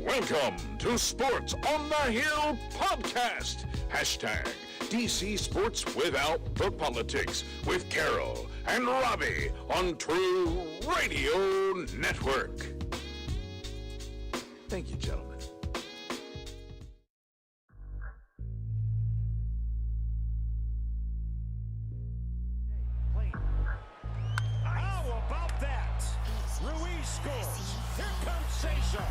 Welcome to Sports on the Hill podcast. Hashtag DC Sports Without the Politics with Carol and Robbie on True Radio Network. Thank you, gentlemen. How about that? Ruiz scores. Here comes Cesar.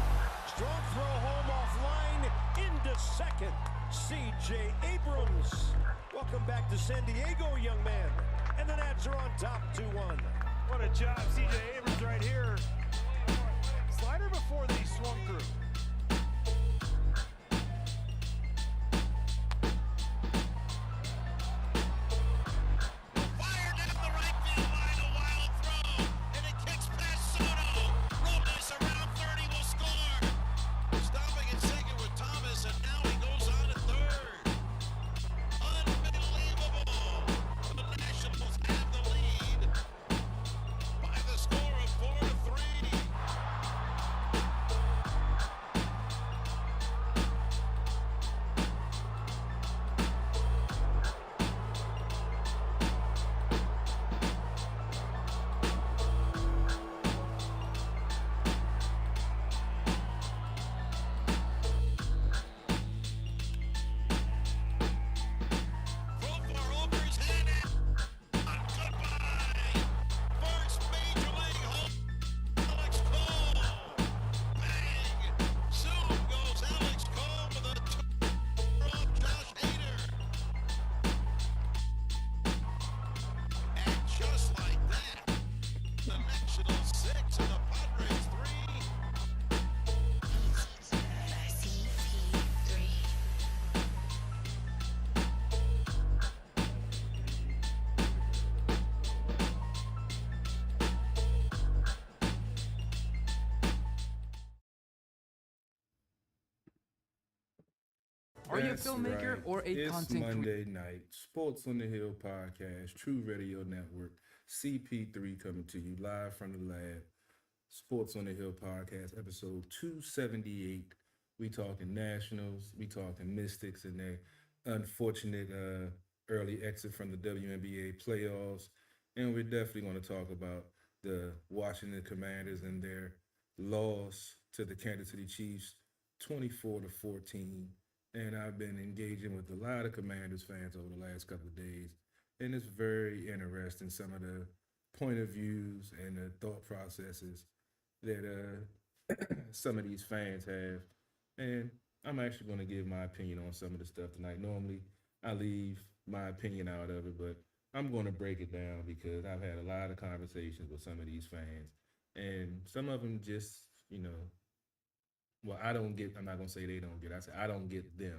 Strong throw home offline into second. C.J. Abrams. Welcome back to San Diego, young man. And the Nats are on top 2-1. What a job, C.J. Abrams right here. Slider before they swung through. Are you a filmmaker or a it's content creator? Monday night, Sports on the Hill podcast, True Radio Network, CP3 coming to you live from the lab. Sports on the Hill podcast, episode 278. We talking Nationals, we talking Mystics and their unfortunate early exit from the WNBA playoffs. And we're definitely going to talk about the Washington Commanders and their loss to the Kansas City Chiefs, 24-14. And I've been engaging with a lot of Commanders fans over the last couple of days. And it's very interesting, some of the point of views and the thought processes that some of these fans have. And I'm actually going to give my opinion on some of the stuff tonight. Normally, I leave my opinion out of it, but I'm going to break it down because I've had a lot of conversations with some of these fans. And some of them just, well, I'm not going to say they don't get, I say I don't get them.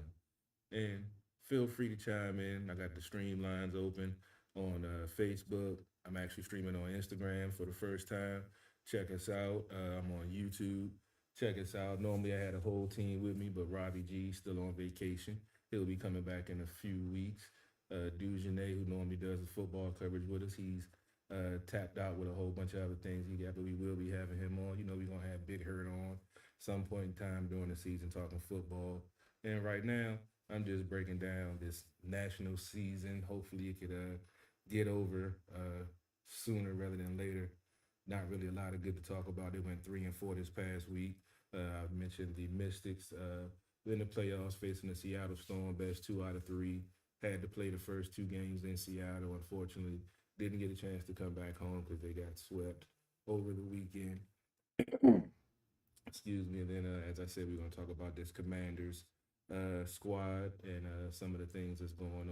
And feel free to chime in. I got the streamlines open on Facebook. I'm actually streaming on Instagram for the first time. Check us out. I'm on YouTube. Check us out. Normally I had a whole team with me, but Robbie G still on vacation. He'll be coming back in a few weeks. Dujanet, who normally does the football coverage with us, he's tapped out with a whole bunch of other things he got, but we will be having him on. We're going to have Big Hurt on some point in time during the season talking football. And right now, I'm just breaking down this national season. Hopefully it could get over sooner rather than later. Not really a lot of good to talk about. They went 3-4 this past week. I mentioned the Mystics in the playoffs facing the Seattle Storm, best 2 out of 3. Had to play the first 2 games in Seattle. Unfortunately, didn't get a chance to come back home because they got swept over the weekend. Excuse me. And then, as I said, we're going to talk about this Commanders squad and some of the things that's going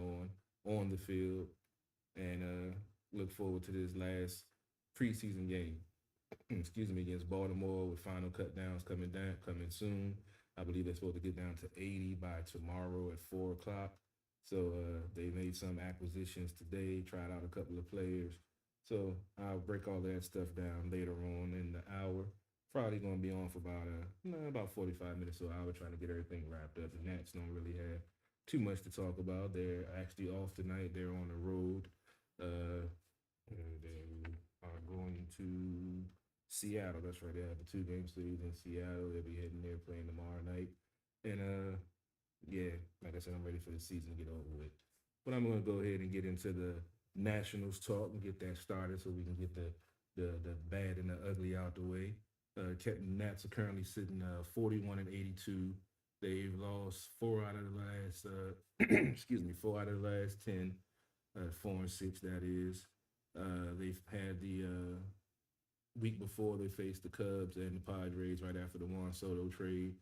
on the field, and look forward to this last preseason game. Excuse me, against Baltimore with final cut downs coming soon. I believe they're supposed to get down to 80 by tomorrow at 4 o'clock. So they made some acquisitions today, tried out a couple of players. So I'll break all that stuff down later on in the hour. Probably going to be on for about 45 minutes or an hour trying to get everything wrapped up. The Nats don't really have too much to talk about. They're actually off tonight. They're on the road. They are going to Seattle. That's right. They have the 2-game series in Seattle. They'll be heading there playing tomorrow night. And yeah, like I said, I'm ready for the season to get over with. But I'm gonna go ahead and get into the Nationals talk and get that started so we can get the bad and the ugly out the way. Nats are currently sitting 41-82. They've lost 4 out of the last 4 out of the last 10, 4-6 that is. They've had the week before they faced the Cubs and the Padres right after the Juan Soto trade.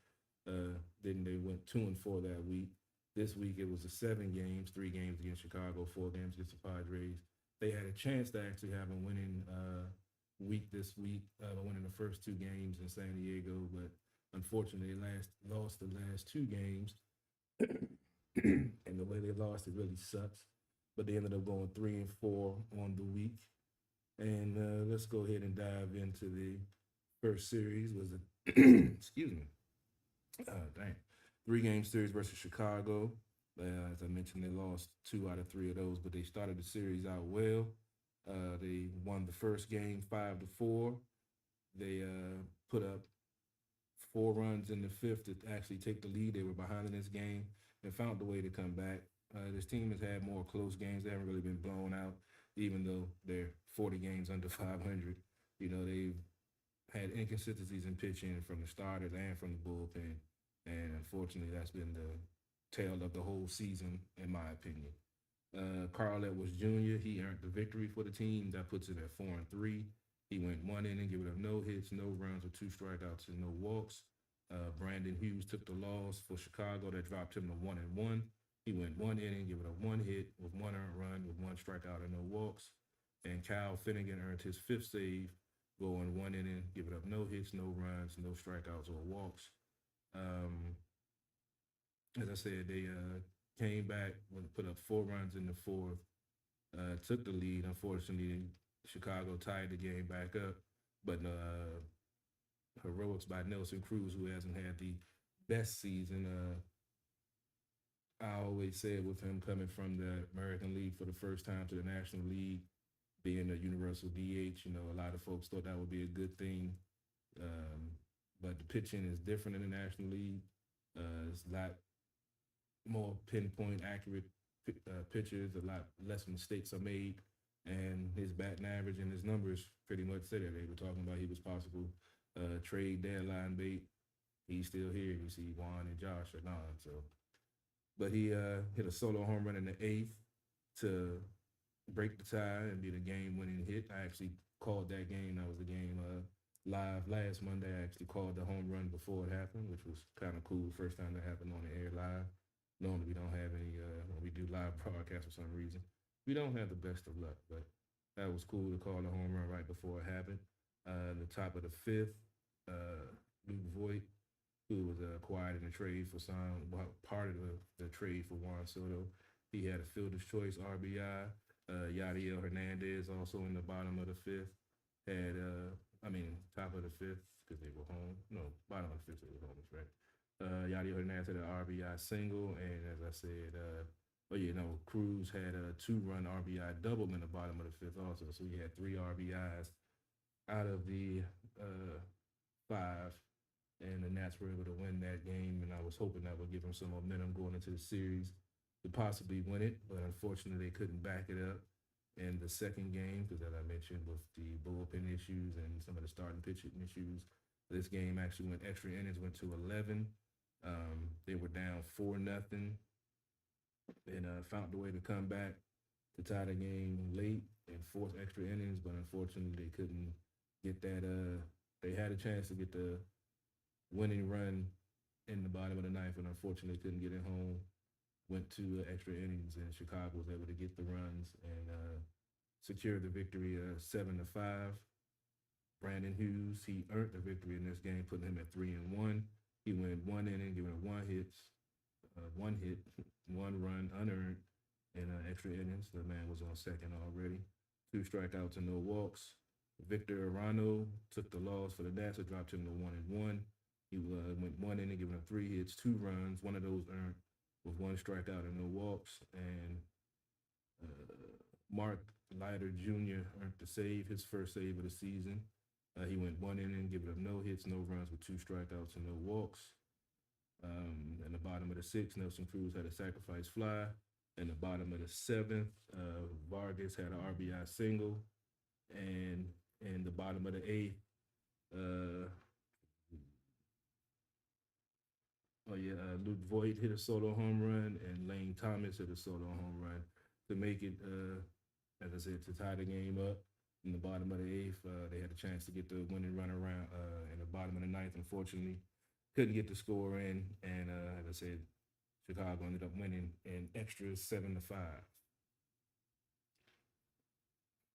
Then they went 2-4 that week. This week it was 7 games, 3 games against Chicago, 4 games against the Padres. They had a chance to actually have a winning week this week, winning the first 2 games in San Diego, but unfortunately they lost the last 2 games. And the way they lost, it really sucks. But they ended up going 3-4 on the week. And let's go ahead and dive into the first series. Was it? Excuse me. 3-game series versus Chicago. As I mentioned, they lost 2 out of 3 of those, but they started the series out well. They won the first game 5-4. They put up 4 runs in the 5th to actually take the lead. They were behind in this game and found a way to come back. This team has had more close games. They haven't really been blown out, even though they're 40 games under 500. You know, they've had inconsistencies in pitching from the starters and from the bullpen. And unfortunately, that's been the tale of the whole season, in my opinion. Carl Edwards Jr., he earned the victory for the team. That puts it at 4-3. He went 1 inning, giving up no hits, no runs, with 2 strikeouts and no walks. Brandon Hughes took the loss for Chicago. That dropped him to 1-1. He went 1 inning, giving up 1 hit with 1 earned run, with 1 strikeout and no walks. And Kyle Finnegan earned his 5th save, going 1 inning, giving up no hits, no runs, no strikeouts or walks. As I said, they came back, put up 4 runs in the 4th, took the lead. Unfortunately, Chicago tied the game back up, but heroics by Nelson Cruz, who hasn't had the best season. I always said with him coming from the American League for the first time to the National League, being a universal DH, you know, a lot of folks thought that would be a good thing. But the pitching is different in the National League. It's a lot more pinpoint accurate pitchers, a lot less mistakes are made, and his batting average and his numbers pretty much said it. They were talking about he was possible trade deadline bait. He's still here. You see Juan and Josh are not. So, but he hit a solo home run in the 8th to break the tie and be the game-winning hit. I actually called that game. That was the game live last Monday. I actually called the home run before it happened, which was kind of cool. First time that happened on the air live. Normally we don't have any, when we do live broadcasts for some reason, we don't have the best of luck, but that was cool to call the home run right before it happened. The top of the 5th, Luke Voigt, who was acquired in the trade for part of the trade for Juan Soto. He had a fielder's choice RBI. Yadiel Hernandez also in the bottom of the 5th had, top of the 5th because they were home. No, bottom of the 5th, they were home, that's right. Yadiel Hernandez had an RBI single, and as I said, Cruz had a 2-run RBI double in the bottom of the 5th also. So he had 3 RBIs out of the 5, and the Nats were able to win that game, and I was hoping that would give them some momentum going into the series to possibly win it, but unfortunately they couldn't back it up in the second game because, as I mentioned, with the bullpen issues and some of the starting pitching issues, this game actually went extra innings, went to 11. They were down 4-0 and found a way to come back to tie the game late and force extra innings, but unfortunately they couldn't get that. They had a chance to get the winning run in the bottom of the 9th, and unfortunately couldn't get it home. Went to extra innings, and Chicago was able to get the runs and secure the victory 7-5. Brandon Hughes, he earned the victory in this game, putting him at 3-1. He went 1 inning, giving up 1 hit, 1 run unearned in extra innings. The man was on second already. 2 strikeouts and no walks. Victor Arano took the loss for the Nats. It dropped him to 1-1. He went 1 inning, giving up 3 hits, 2 runs. One of those earned with 1 strikeout and no walks. And Mark Leiter Jr. earned the save, his first save of the season. He went 1 inning, giving up no hits, no runs with 2 strikeouts and no walks. In the bottom of the 6th, Nelson Cruz had a sacrifice fly. In the bottom of the 7th, Vargas had an RBI single. And in the bottom of the 8th, Luke Voigt hit a solo home run, and Lane Thomas hit a solo home run to make it, as I said, to tie the game up. In the bottom of the 8th, they had a chance to get the winning run around in the bottom of the 9th. Unfortunately, couldn't get the score in, and as I said, Chicago ended up winning in extras 7-5.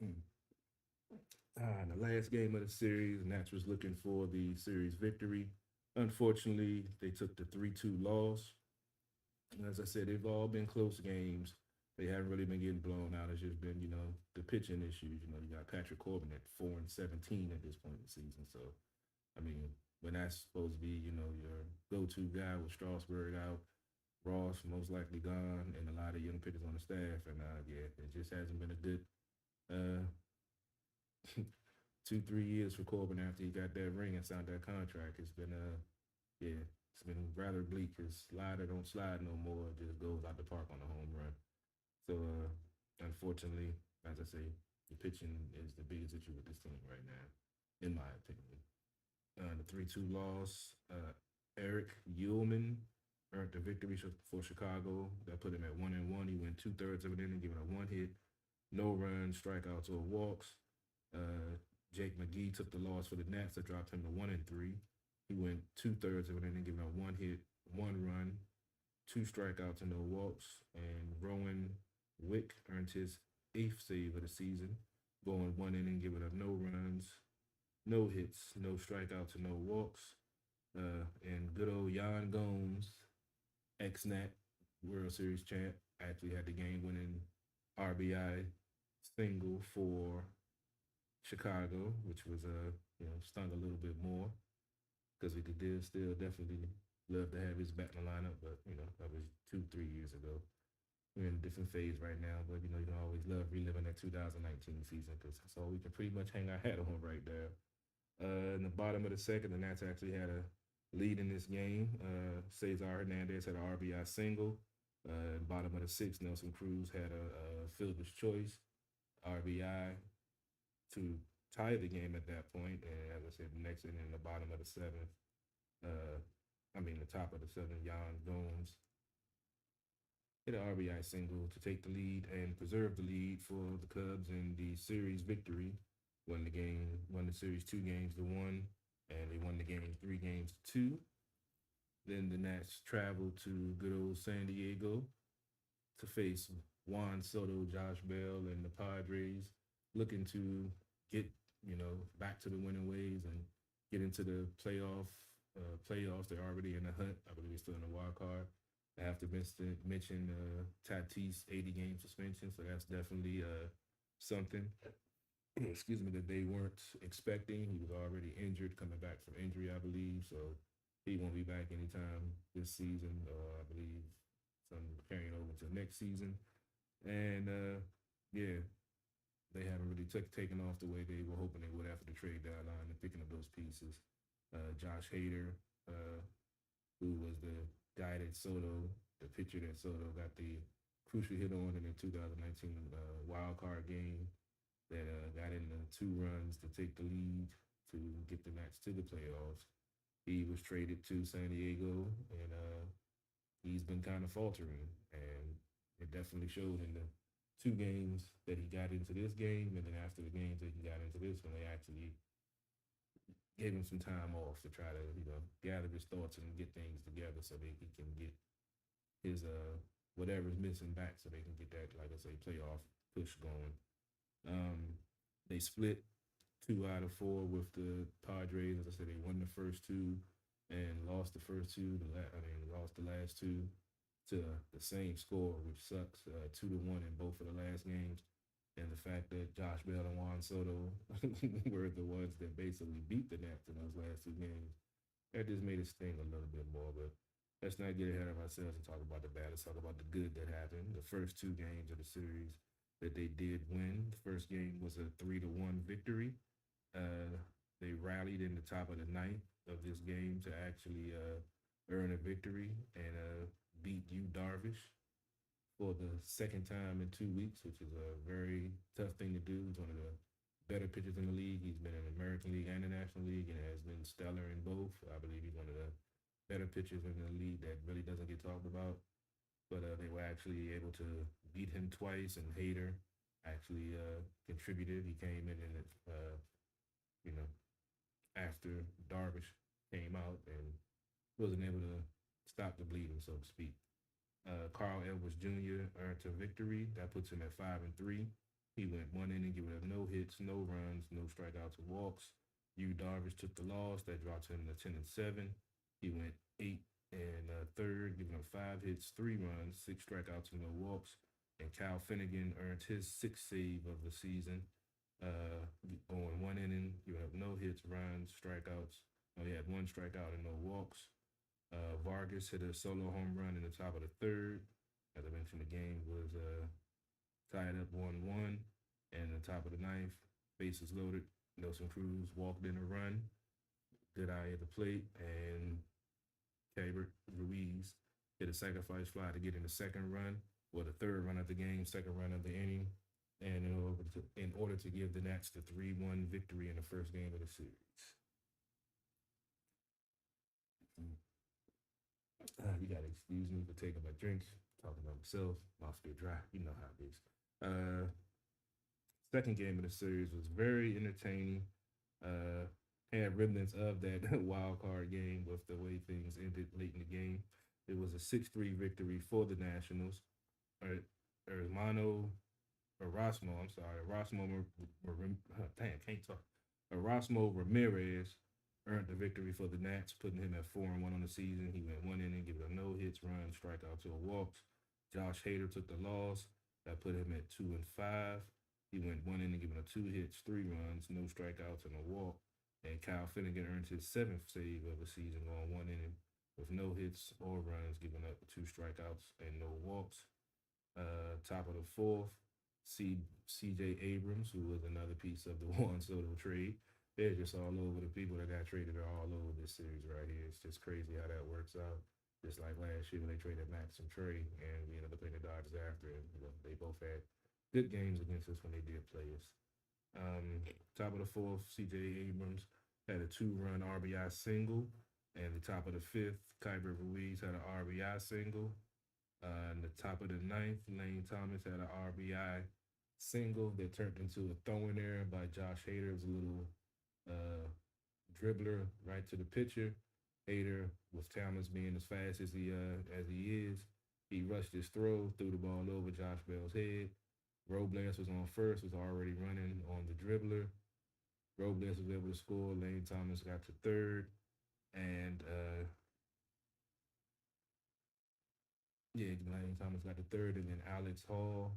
In the last game of the series, Nats was looking for the series victory. Unfortunately, they took the 3-2 loss. And as I said, they've all been close games. They haven't really been getting blown out. It's just been, the pitching issues. You got Patrick Corbin at 4-17 at this point in the season. So, I mean, when that's supposed to be, your go-to guy with Strasburg out, Ross most likely gone, and a lot of young pitchers on the staff. And, it just hasn't been a good 2-3 years for Corbin after he got that ring and signed that contract. It's been, it's been rather bleak. His slider don't slide no more. It just goes out the park on a home run. So, unfortunately, as I say, the pitching is the biggest issue with this team right now, in my opinion. The 3-2 loss, Eric Ullman earned the victory for Chicago. That put him at 1-1. He went 2/3 of an inning, giving up 1 hit, no runs, strikeouts, or walks. Jake McGee took the loss for the Nats. That dropped him to 1-3. He went 2/3 of an inning, giving up 1 hit, 1 run, 2 strikeouts, and no walks. And Rowan Wick earned his 8th save of the season, going 1 inning, giving up no runs, no hits, no strikeouts, and no walks. And good old Yan Gomes, ex-Nat World Series champ, actually had the game-winning RBI single for Chicago, which was stung a little bit more because we could still definitely love to have his back in the lineup, but that was 2-3 years ago. We're in a different phase right now, but you can always love reliving that 2019 season because that's all we can pretty much hang our hat on right there. In the bottom of the 2nd, the Nats actually had a lead in this game. Cesar Hernandez had an RBI single. Bottom of the 6th, Nelson Cruz had a fielder's choice RBI to tie the game at that point. And as I said, the next inning, in the bottom of the 7th, the top of the 7th, Yan Gomes hit an RBI single to take the lead and preserve the lead for the Cubs in the series victory. Won the series 2-1, and they won the game 3-2. Then the Nats traveled to good old San Diego to face Juan Soto, Josh Bell, and the Padres, looking to get, back to the winning ways and get into the playoffs. They're already in the hunt. I believe they're still in the wild card. I have to mention Tatis 80-game suspension, so that's definitely something. Excuse me, that they weren't expecting. He was already injured, coming back from injury, I believe, so he won't be back anytime this season. I believe some carrying over to next season, and they haven't really taken off the way they were hoping they would after the trade deadline and picking up those pieces. Josh Hader, who was the guy that the pitcher that Soto got the crucial hit on in the 2019 wild card game that got in the 2 runs to take the lead to get the Nats to the playoffs. He was traded to San Diego, and he's been kind of faltering, and it definitely showed in the 2 games that he got into this game, and then after the games that he got into this one, they actually gave him some time off to try to, gather his thoughts and get things together so that he can get his whatever's missing back so they can get that, like I say, playoff push going. They split 2 out of 4 with the Padres. As I said, they won the first 2 and lost the first 2. Lost the last 2 to the same score, which sucks. 2-1 in both of the last games. And the fact that Josh Bell and Juan Soto were the ones that basically beat the Nats in those last 2 games, that just made it sting a little bit more. But let's not get ahead of ourselves and talk about the bad. Let's talk about the good that happened. The first 2 games of the series that they did win. The first game was a 3-1 victory. They rallied in the top of the ninth of this game to actually earn a victory and beat Darvish for the second time in 2 weeks, which is a very tough thing to do. He's one of the better pitchers in the league. He's been in the American League and the National League and has been stellar in both. I believe he's one of the better pitchers in the league that really doesn't get talked about. But they were actually able to beat him twice, and Hader actually contributed. He came in and, after Darvish came out and wasn't able to stop the bleeding, so to speak. Carl Edwards Jr. earned a victory. That puts him at 5-3. He went 1 inning, giving up no hits, no runs, no strikeouts or walks. Darvish took the loss. That dropped him to 10-7. He went 8 and third, giving up 5 hits, 3 runs, 6 strikeouts and no walks. And Kyle Finnegan earned his 6th save of the season, going 1 inning, giving up no hits, runs, strikeouts. He had 1 strikeout and no walks. Vargas hit a solo home run in the top of the 3rd. As I mentioned, the game was tied up 1-1. And the top of the 9th, bases loaded. Nelson Cruz walked in a run. Good eye at the plate, and Keibert Ruiz hit a sacrifice fly to get in the 2nd run, or the 3rd run of the game, 2nd run of the inning, and in order to give the Nats the 3-1 victory in the first game of the series. You gotta excuse me for taking my drink, talking about myself, mouth still dry. You know how it is. Second game of the series was very entertaining. Had remnants of that wild card game with the way things ended late in the game. It was a 6-3 victory for the Nationals. Erasmo Ramirez earned the victory for the Nats, putting him at 4-1 on the season. He went 1 inning, giving up no hits, runs, strikeouts, or walks. Josh Hader took the loss. That put him at 2-5. He went 1 inning, giving up 2 hits, 3 runs, no strikeouts, and a walk. And Kyle Finnegan earned his 7th save of the season, going 1 inning with no hits or runs, giving up 2 strikeouts and no walks. Top of the 4th, C.J. Abrams, who was another piece of the Juan Soto trade. They're just all over. The people that got traded are all over this series right here. It's just crazy how that works out. Just like last year when they traded Max and Trey, and we ended up playing the Dodgers after, and they both had good games against us when they did play us. Top of the 4th, C.J. Abrams had a 2-run RBI single. And the top of the 5th, Keibert Ruiz had an RBI single. And the top of the 9th, Lane Thomas had an RBI single that turned into a throwing error by Josh Hader. It was a little dribbler right to the pitcher. Hader, with Thomas being as fast as he is, he rushed his throw, threw the ball over Josh Bell's head. Robles was on first, was already running on the dribbler. Robles was able to score. Lane Thomas got to 3rd. And Lane Thomas got the 3rd, and then Alex Hall,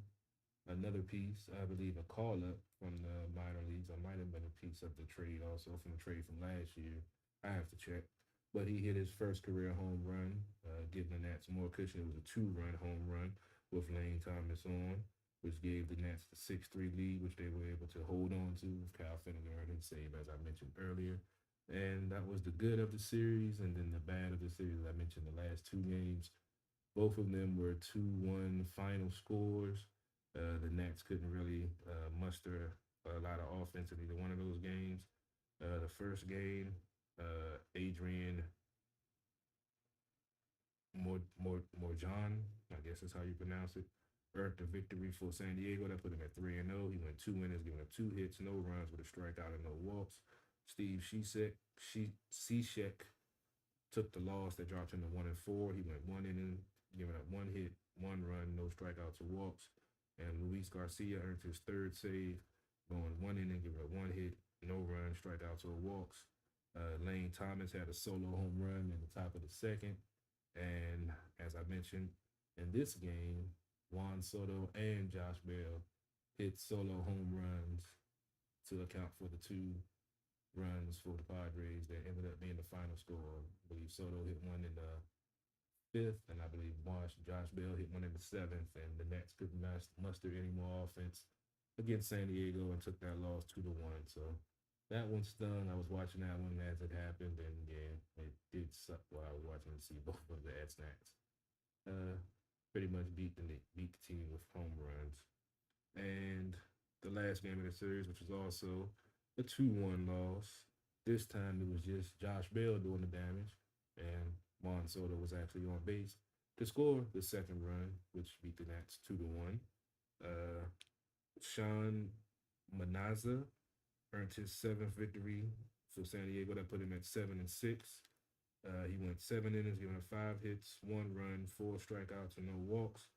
another piece, I believe a call-up from the minor leagues. I might have been a piece of the trade also from the trade from last year. I have to check. But he hit his first career home run, giving the Nats more cushion. It was a 2-run home run with Lane Thomas on, which gave the Nats the 6-3 lead, which they were able to hold on to. Kyle Finnegan earned his save, as I mentioned earlier. And that was the good of the series. And then the bad of the series, I mentioned the last 2 games. Both of them were 2-1 final scores. The Nats couldn't really muster a lot of offense in either one of those games. The first game, Adrian Morjan, I guess is how you pronounce it, earned the victory for San Diego. That put him at 3-0. He went 2 innings, giving up 2 hits, no runs, with a strikeout and no walks. Steve Cishek took the loss that dropped him to 1-4. He went 1 inning, giving up 1 hit, 1 run, no strikeouts or walks. And Luis Garcia earned his 3rd save, going 1 inning, giving up 1 hit, no run, strikeouts or walks. Lane Thomas had a solo home run in the top of the 2nd. And as I mentioned, in this game, Juan Soto and Josh Bell hit solo home runs to account for the 2 runs for the Padres that ended up being the final score. I believe Soto hit one in the 5th, and I believe Josh Bell hit one in the 7th, and the Nats couldn't muster any more offense against San Diego and took that loss 2-1. So that one stung. I was watching that one as it happened, and yeah, it did suck while I was watching to see both of the Snacks. Pretty much beat the team with home runs. And the last game of the series, which was also a 2-1 loss. This time it was just Josh Bell doing the damage, and Juan Soto was actually on base to score the second run, which beat the Nats 2-1. Sean Manaza earned his seventh victory for San Diego. That put him at 7-6. He went 7 innings, giving up 5 hits, 1 run, 4 strikeouts, and no walks.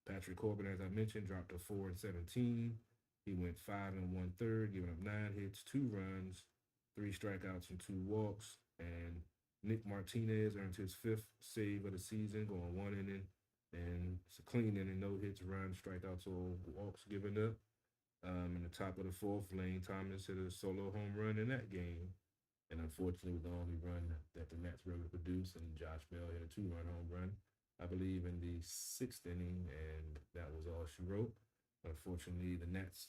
Patrick Corbin, as I mentioned, dropped to 4-17. He went 5 1/3, giving up 9 hits, 2 runs, 3 strikeouts, and 2 walks. And Nick Martinez earned his 5th save of the season, going 1 inning. And it's a clean inning, no hits, runs, strikeouts, or walks given up. In the top of the 4th, Lane Thomas hit a solo home run in that game. And unfortunately, it was the only run that the Nats were able to produce. And Josh Bell hit a 2-run home run, I believe, in the 6th inning, and that was all she wrote. Unfortunately, the Nats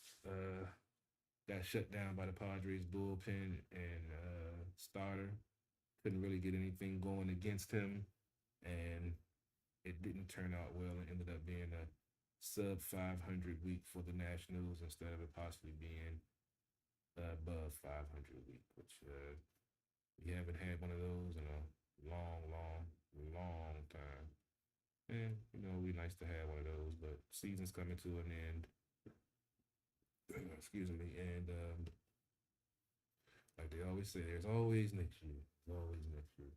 got shut down by the Padres bullpen and starter. Couldn't really get anything going against him, and it didn't turn out well. It ended up being a sub 500 week for the Nationals instead of it possibly being above 500 week, which we haven't had one of those in a long time. And, you know, it'd be nice to have one of those, but season's coming to an end. Excuse me. And like they always say, there's always next year. There's always next year.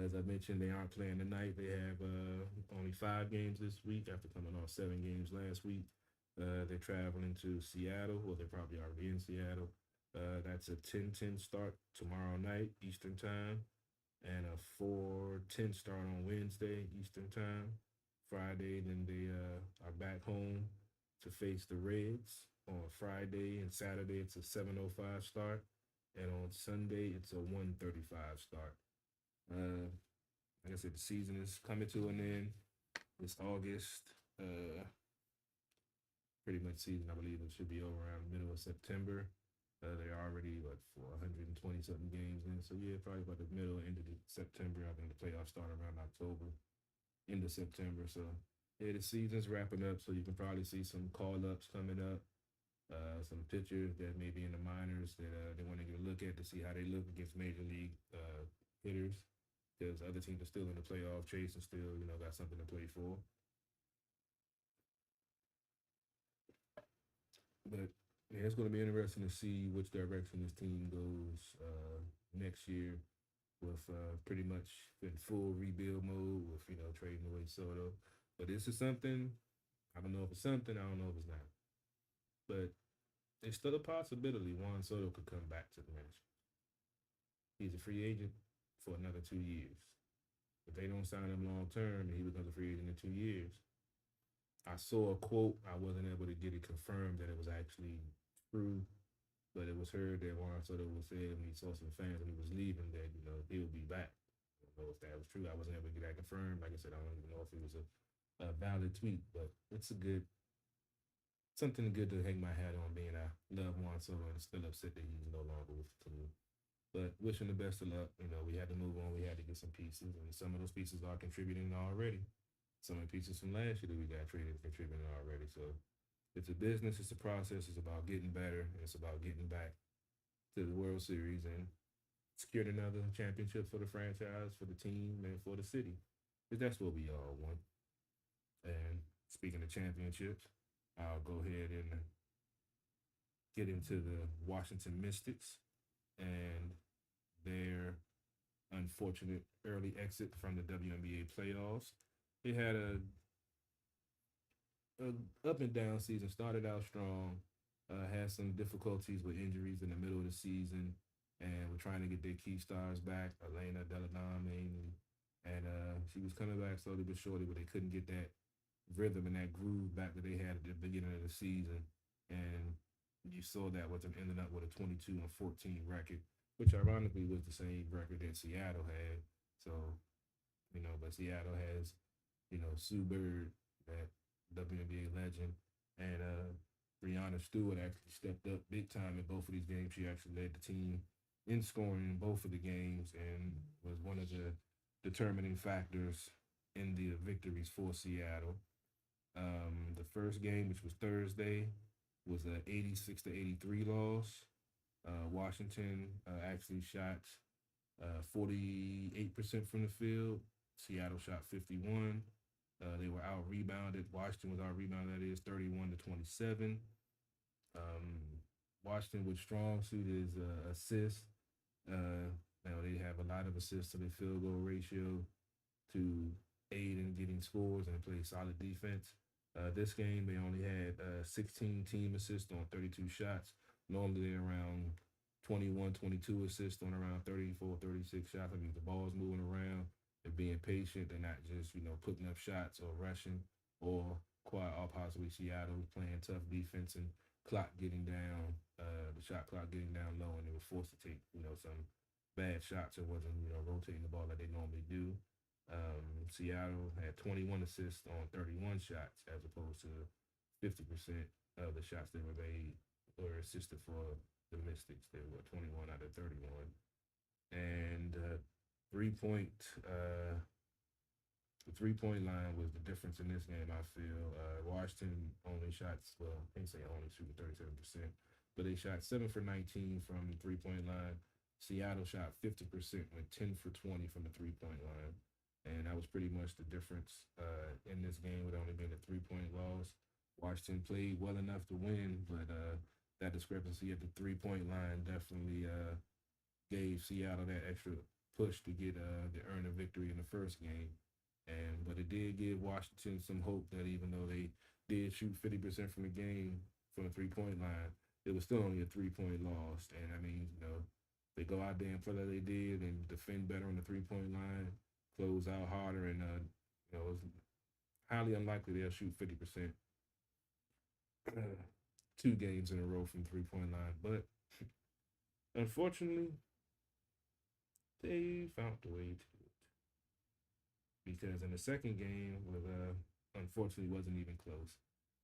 As I mentioned, they aren't playing tonight. They have only 5 games this week after coming off 7 games last week. They're traveling to Seattle. Well, they're probably already in Seattle. That's a 10-10 start tomorrow night, Eastern Time, and a 4:10 start on Wednesday, Eastern Time. Friday, then they are back home to face the Reds on Friday, and Saturday it's a 7:05 start, and on Sunday it's a 1:35 start. Like I said, the season is coming to an end. It's August. Pretty much season, I believe it should be over around the middle of September. They're already, for 120-something games in. So, yeah, probably about the middle, end of September. I think the playoffs start around October, end of September. So, yeah, the season's wrapping up. So, you can probably see some call-ups coming up. Some pitchers that may be in the minors that they want to get a look at to see how they look against major league hitters. Because other teams are still in the playoff chase and still, got something to play for. But yeah, it's going to be interesting to see which direction this team goes next year with pretty much in full rebuild mode with, trading away Soto. But this is something, I don't know if it's something, I don't know if it's not. But it's still a possibility Juan Soto could come back to the Nationals. He's a free agent for another 2 years. If they don't sign him long term and he becomes a free agent in 2 years, I saw a quote. I wasn't able to get it confirmed that it was actually true, but it was heard that Juan Soto was saying when he saw some fans when he was leaving that, he would be back. I don't know if that was true. I wasn't able to get that confirmed. Like I said, I don't even know if it was a valid tweet, but it's something good to hang my hat on, being I love Juan Soto and still upset that he's no longer with the team. But wish him the best of luck. We had to move on. We had to get some pieces, and some of those pieces are contributing already. Some of the pieces from last year that we got traded contributing already. So it's a business, it's a process, it's about getting better, and it's about getting back to the World Series and securing another championship for the franchise, for the team, and for the city. Because that's what we all want. And speaking of championships, I'll go ahead and get into the Washington Mystics and their unfortunate early exit from the WNBA playoffs. They had a up and down season. Started out strong, had some difficulties with injuries in the middle of the season, and we're trying to get their key stars back. Elena Deladon mainly, and she was coming back slowly but surely, but they couldn't get that rhythm and that groove back that they had at the beginning of the season. And you saw that with them ending up with a 22-14 record, which ironically was the same record that Seattle had. So, but Seattle has Sue Bird, that WNBA legend, and Breanna Stewart actually stepped up big time in both of these games. She actually led the team in scoring in both of the games and was one of the determining factors in the victories for Seattle. The first game, which was Thursday, was a 86-83 loss. Washington actually shot 48% from the field. Seattle shot 51. They were out rebounded. Washington was out rebounded. That is 31-27. Washington with strong suit is assists. They have a lot of assists to their field goal ratio to aid in getting scores and play solid defense. This game, they only had 16 team assists on 32 shots. Normally, they're around 21, 22 assists on around 34, 36 shots. I mean, the ball's moving around. They're being patient. They're not just, putting up shots or rushing or possibly Seattle playing tough defense and clock getting down, the shot clock getting down low, and they were forced to take, some bad shots. It wasn't, rotating the ball like they normally do. Seattle had 21 assists on 31 shots as opposed to 50% of the shots that were made were assisted for the Mystics. They were 21 out of 31. And the three-point line was the difference in this game, I feel. Washington only shot, well, I can't say only, shooting 37%, but they shot 7 for 19 from the three-point line. Seattle shot 50%, went 10 for 20 from the three-point line. And that was pretty much the difference in this game, with only being a three-point loss. Washington played well enough to win, but that discrepancy at the three-point line definitely gave Seattle that extra push to earn a victory in the first game. But it did give Washington some hope that even though they did shoot 50% from the game from the three-point line, it was still only a three-point loss. And I mean, they go out there and play like they did and defend better on the three-point line, close out harder, and it's highly unlikely they'll shoot 50% 2 games in a row from three-point line. But unfortunately, they found a way to do it, because in the second game unfortunately wasn't even close.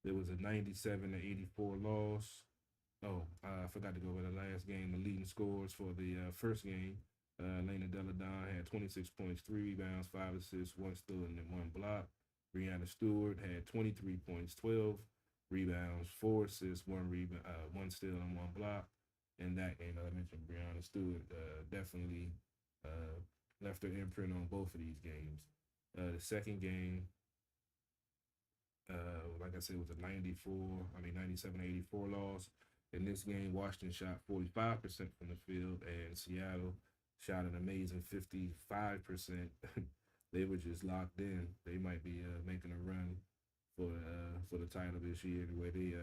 There was a 97-84 loss. I forgot to go over the last game. The leading scores for the first game, Lena Deladon had 26 points, 3 rebounds, 5 assists, 1 steal, and 1 block. Breanna Stewart had 23 points, 12 rebounds, 4 assists, 1 steal, and 1 block. In that game, I mentioned Breanna Stewart definitely left her imprint on both of these games. The second game, like I said, was a 97-84 loss. In this game, Washington shot 45% from the field, and Seattle shot an amazing 55%. They were just locked in. They might be making a run for the title this year, the way they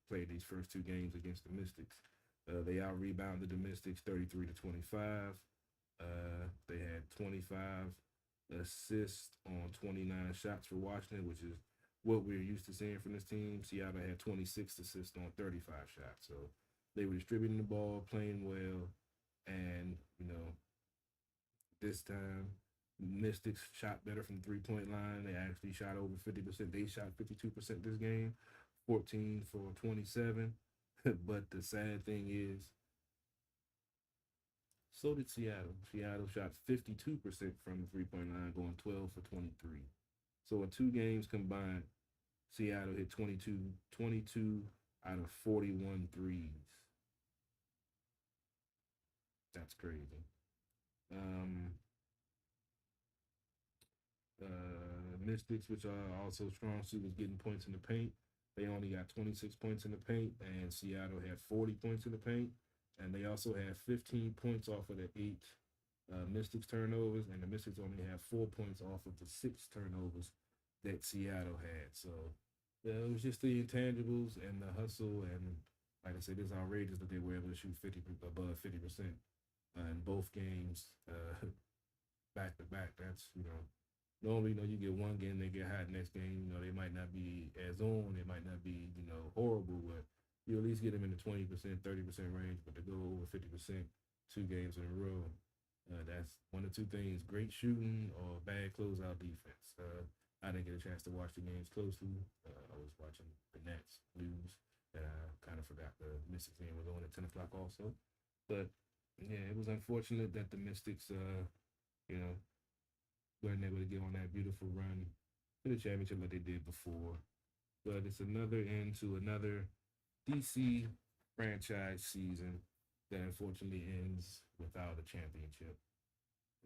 played these first 2 games against the Mystics. They out-rebounded the Mystics 33-25. They had 25 assists on 29 shots for Washington, which is what we're used to seeing from this team. Seattle had 26 assists on 35 shots. So they were distributing the ball, playing well, and, this time Mystics shot better from the three-point line. They actually shot over 50%. They shot 52% this game, 14 for 27. But the sad thing is, so did Seattle. Seattle shot 52% from the three-point line, going 12 for 23. So in 2 games combined, Seattle hit 22 out of 41 threes. That's crazy. Mystics, which are also strong suit, was getting points in the paint. They only got 26 points in the paint, and Seattle had 40 points in the paint. And they also had 15 points off of the 8 Mystics turnovers, and the Mystics only have 4 points off of the 6 turnovers that Seattle had. So it was just the intangibles and the hustle, and like I said, it's outrageous that they were able to shoot above 50% in both games back to back. That's, normally, you get one game, they get hot. Next game, they might not be as on. They might not be, horrible, but you at least get them in the 20%, 30% range. But to go over 50% 2 games in a row, that's one of 2 things: great shooting or bad closeout defense. I didn't get a chance to watch the games closely. I was watching the Nets lose And I kind of forgot the Mystics game was on at 10 o'clock also. But yeah, it was unfortunate that the Mystics, weren't able to get on that beautiful run to the championship like they did before. But it's another end to another DC franchise season that unfortunately ends without a championship.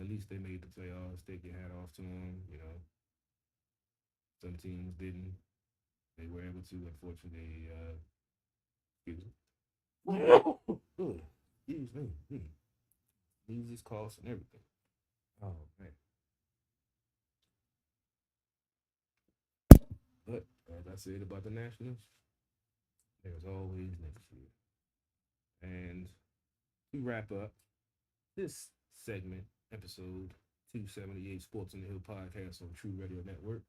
At least they made the playoffs. Take your hat off to them. Some teams didn't. They were able to, unfortunately. Excuse me. Excuse me. Music costs and everything. Oh man. But as I said about the Nationals, there's always next year. And to wrap up this segment, episode 278 Sports on the Hill podcast on True Radio Network,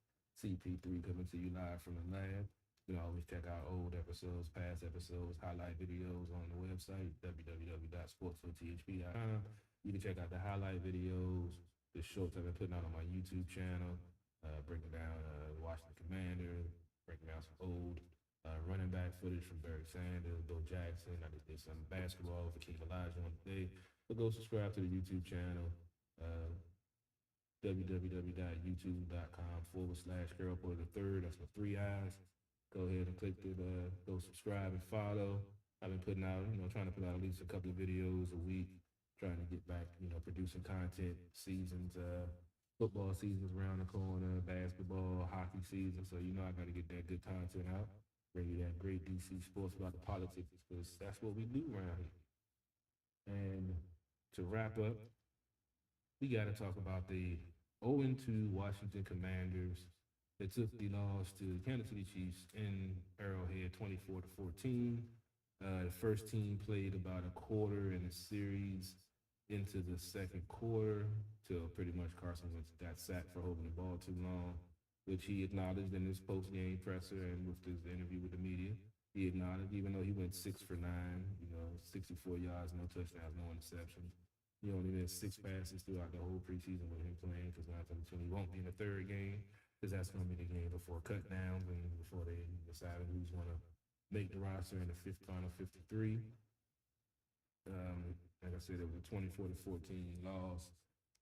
CP3 coming to you live from the lab. You can always check out old episodes, past episodes, highlight videos on the website, www.sportsforthp.com. You can check out the highlight videos, the shorts I've been putting out on my YouTube channel, breaking down Washington Commanders, breaking down some old running back footage from Barry Sanders, Bill Jackson. I just did some basketball for King Elijah on today. So go subscribe to the YouTube channel, www.youtube.com/Carol Porter III. That's with 3 eyes. Go ahead and click the go subscribe and follow. I've been putting out, trying to put out at least a couple of videos a week, trying to get back, producing content. Football season's around the corner, basketball, hockey season. So I got to get that good content out. Bring you that great DC sports about the politics, because that's what we do around here. And to wrap up, we got to talk about the 0-2 Washington Commanders that took the loss to the Kansas City Chiefs in Arrowhead 24-14. The first team played about a quarter in the series into the second quarter till pretty much Carson Wentz got sacked for holding the ball too long, which he acknowledged in his post-game presser and with his interview with the media. He acknowledged, even though he went 6 for 9, 64 yards, no touchdowns, no interceptions. He only missed 6 passes throughout the whole preseason with him playing, because 9 times 10 he won't be in the third game, because that's going to be the game before cut downs and before they decide who's going to make the roster in the final 53. Like I said, it was a 24-14 loss.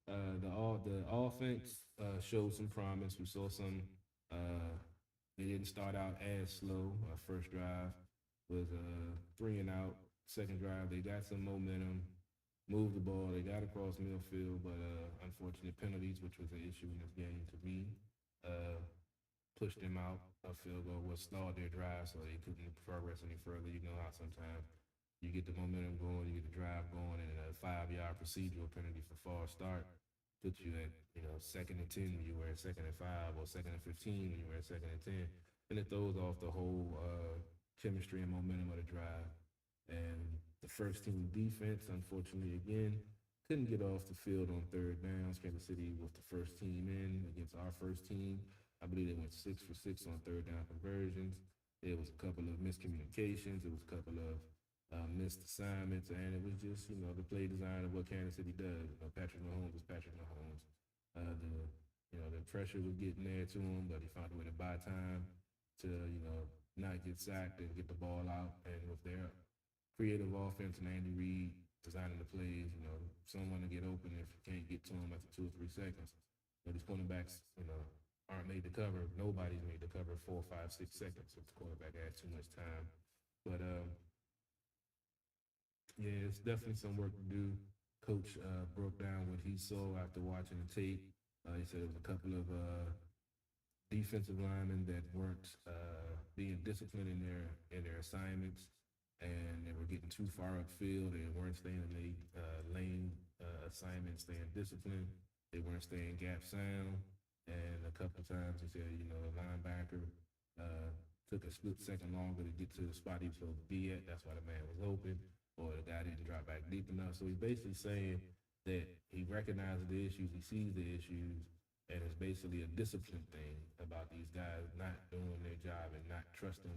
The offense showed some promise. We saw some. They didn't start out as slow. First drive was 3 and out. Second drive, they got some momentum, moved the ball. They got across midfield, but unfortunate penalties, which was an issue in this game to me, pushed them out. A field goal was stalled their drive, so they couldn't progress any further. You know how sometimes you get the momentum going, you get the drive going, and a 5-yard procedural penalty for false start puts you at, 2nd and 10 when you were at 2nd and 5, or 2nd and 15 when you were at 2nd and 10. And it throws off the whole chemistry and momentum of the drive. And the first team defense, unfortunately, again, couldn't get off the field on third downs. Kansas City was the first team in against our first team. I believe they went 6 for 6 on third down conversions. There was a couple of miscommunications. It was a couple of missed assignments, and it was just, the play design of what Kansas City does. Patrick Mahomes is Patrick Mahomes. The pressure was getting there to him, but he found a way to buy time to, not get sacked and get the ball out. And with their creative offense and Andy Reid designing the plays, someone to get open if you can't get to him after 2 or 3 seconds. These cornerbacks, aren't made to cover. Nobody's made to cover 4, 5, 6 seconds if the quarterback has too much time. But yeah, it's definitely some work to do. Coach broke down what he saw after watching the tape. He said there was a couple of defensive linemen that weren't being disciplined in their assignments, and they were getting too far upfield. They weren't staying in the lane assignments, staying disciplined. They weren't staying gap sound. And a couple of times he said, the linebacker took a split second longer to get to the spot he was supposed to be at. That's why the man was open, or the guy didn't drop back deep enough. So he's basically saying that he recognizes the issues, he sees the issues, and it's basically a discipline thing about these guys not doing their job and not trusting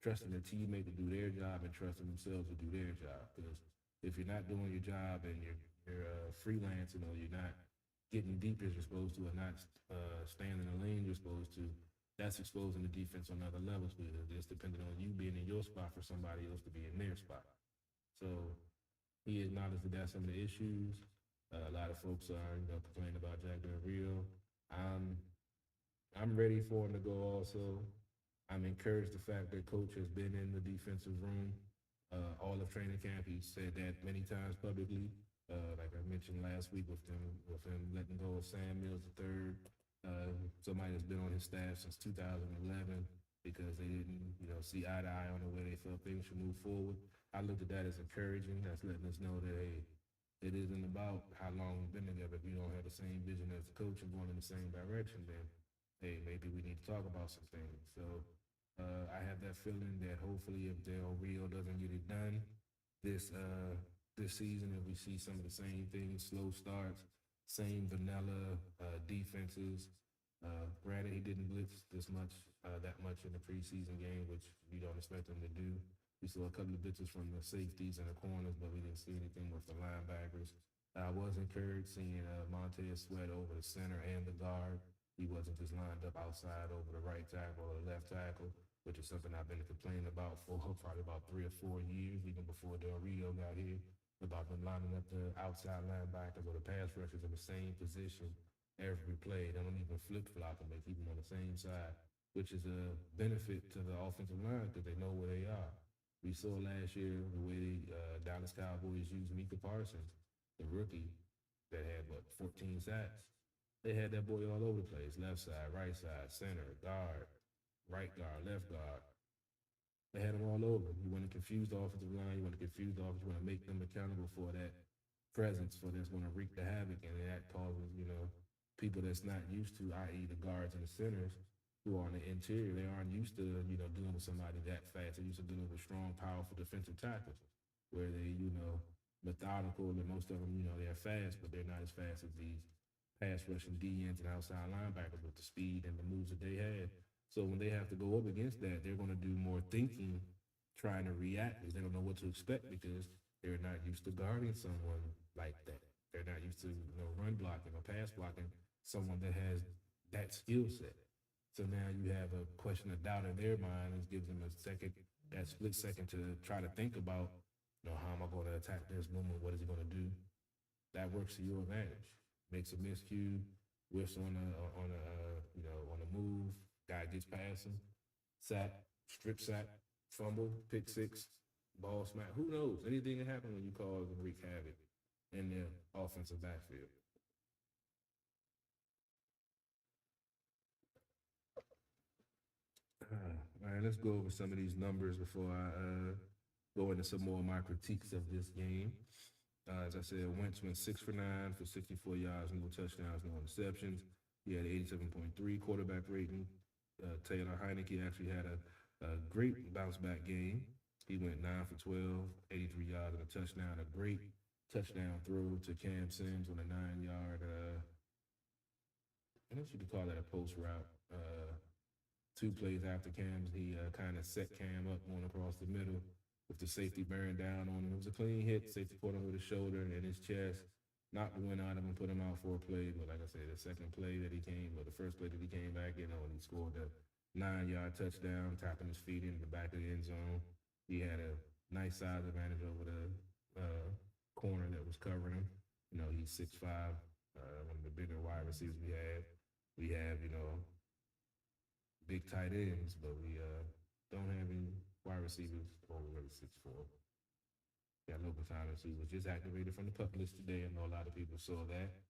trusting their teammate to do their job and trusting themselves to do their job. Because if you're not doing your job and you're freelancing, or you're not getting deep as you're supposed to, or not staying in the lane you're supposed to, that's exposing the defense on other levels because it's depending on you being in your spot for somebody else to be in their spot. So he acknowledged that that's some of the issues. A lot of folks are, complaining about Jack Del Rio. I'm ready for him to go also. I'm encouraged the fact that coach has been in the defensive room all of training camp. He said that many times publicly. Like I mentioned last week with him letting go of Sam Mills III, somebody that's been on his staff since 2011 because they didn't, see eye to eye on the way they felt things should move forward. I looked at that as encouraging. That's letting us know that, hey, it isn't about how long we've been together. If we don't have the same vision as the coach and going in the same direction, then, hey, maybe we need to talk about some things. So I have that feeling that hopefully if Del Rio doesn't get it done this season, if we see some of the same things, slow starts, same vanilla defenses. Granted, he didn't blitz that much in the preseason game, which we don't expect him to do. We saw a couple of blitzes from the safeties and the corners, but we didn't see anything with the linebackers. I was encouraged seeing Montez Sweat over the center and the guard. He wasn't just lined up outside over the right tackle or the left tackle, which is something I've been complaining about for probably about 3 or 4 years, even before Del Rio got here, about them lining up the outside linebackers or the pass rushers in the same position every play. They don't even flip-flop them. They keep them on the same side, which is a benefit to the offensive line because they know where they are. We saw last year the way Dallas Cowboys used Micah Parsons, the rookie that had, 14 sacks. They had that boy all over the place, left side, right side, center, guard, right guard, left guard. They had them all over. You want to confuse the offensive line. You want to confuse the offense. You want to make them accountable for that presence, for that's going to wreak the havoc. And that causes, people that's not used to, i.e. the guards and the centers, who are on the interior, they aren't used to, dealing with somebody that fast. They're used to dealing with strong, powerful defensive tackles where they, methodical, and most of them, they're fast, but they're not as fast as these pass rushing DNs and outside linebackers with the speed and the moves that they had. So when they have to go up against that, they're going to do more thinking, trying to react because they don't know what to expect because they're not used to guarding someone like that. They're not used to, run blocking or pass blocking someone that has that skill set. So now you have a question of doubt in their mind, and gives them that split second to try to think about, how am I going to attack this movement? What is he going to do? That works to your advantage. Makes a miscue, whiffs on a move. Guy gets past him, sack, strip sack, fumble, pick six, ball smack. Who knows? Anything can happen when you cause and wreak havoc in the offensive backfield. All right, let's go over some of these numbers before I go into some more of my critiques of this game. As I said, Wentz went 6 for 9 for 64 yards, no touchdowns, no interceptions. He had 87.3 quarterback rating. Taylor Heineke actually had a great bounce-back game. He went 9 for 12, 83 yards and a touchdown. A great touchdown throw to Cam Sims on a 9-yard, I guess you could call that a post route. 2 plays after Cam's, he kind of set Cam up going across the middle with the safety bearing down on him. It was a clean hit. Safety caught him with his shoulder and his chest, knocked the wind out of him, put him out for a play. But like I said, the second play that he came, or the first play that he came back in on, he scored a 9-yard touchdown, tapping his feet into the back of the end zone. He had a nice size advantage over the corner that was covering him. He's 6'5", one of the bigger wide receivers we have. We have, big tight ends, but we don't have any wide receivers over 6'4". Got Logan Thomas, who was just activated from the pup list today. I know a lot of people saw that,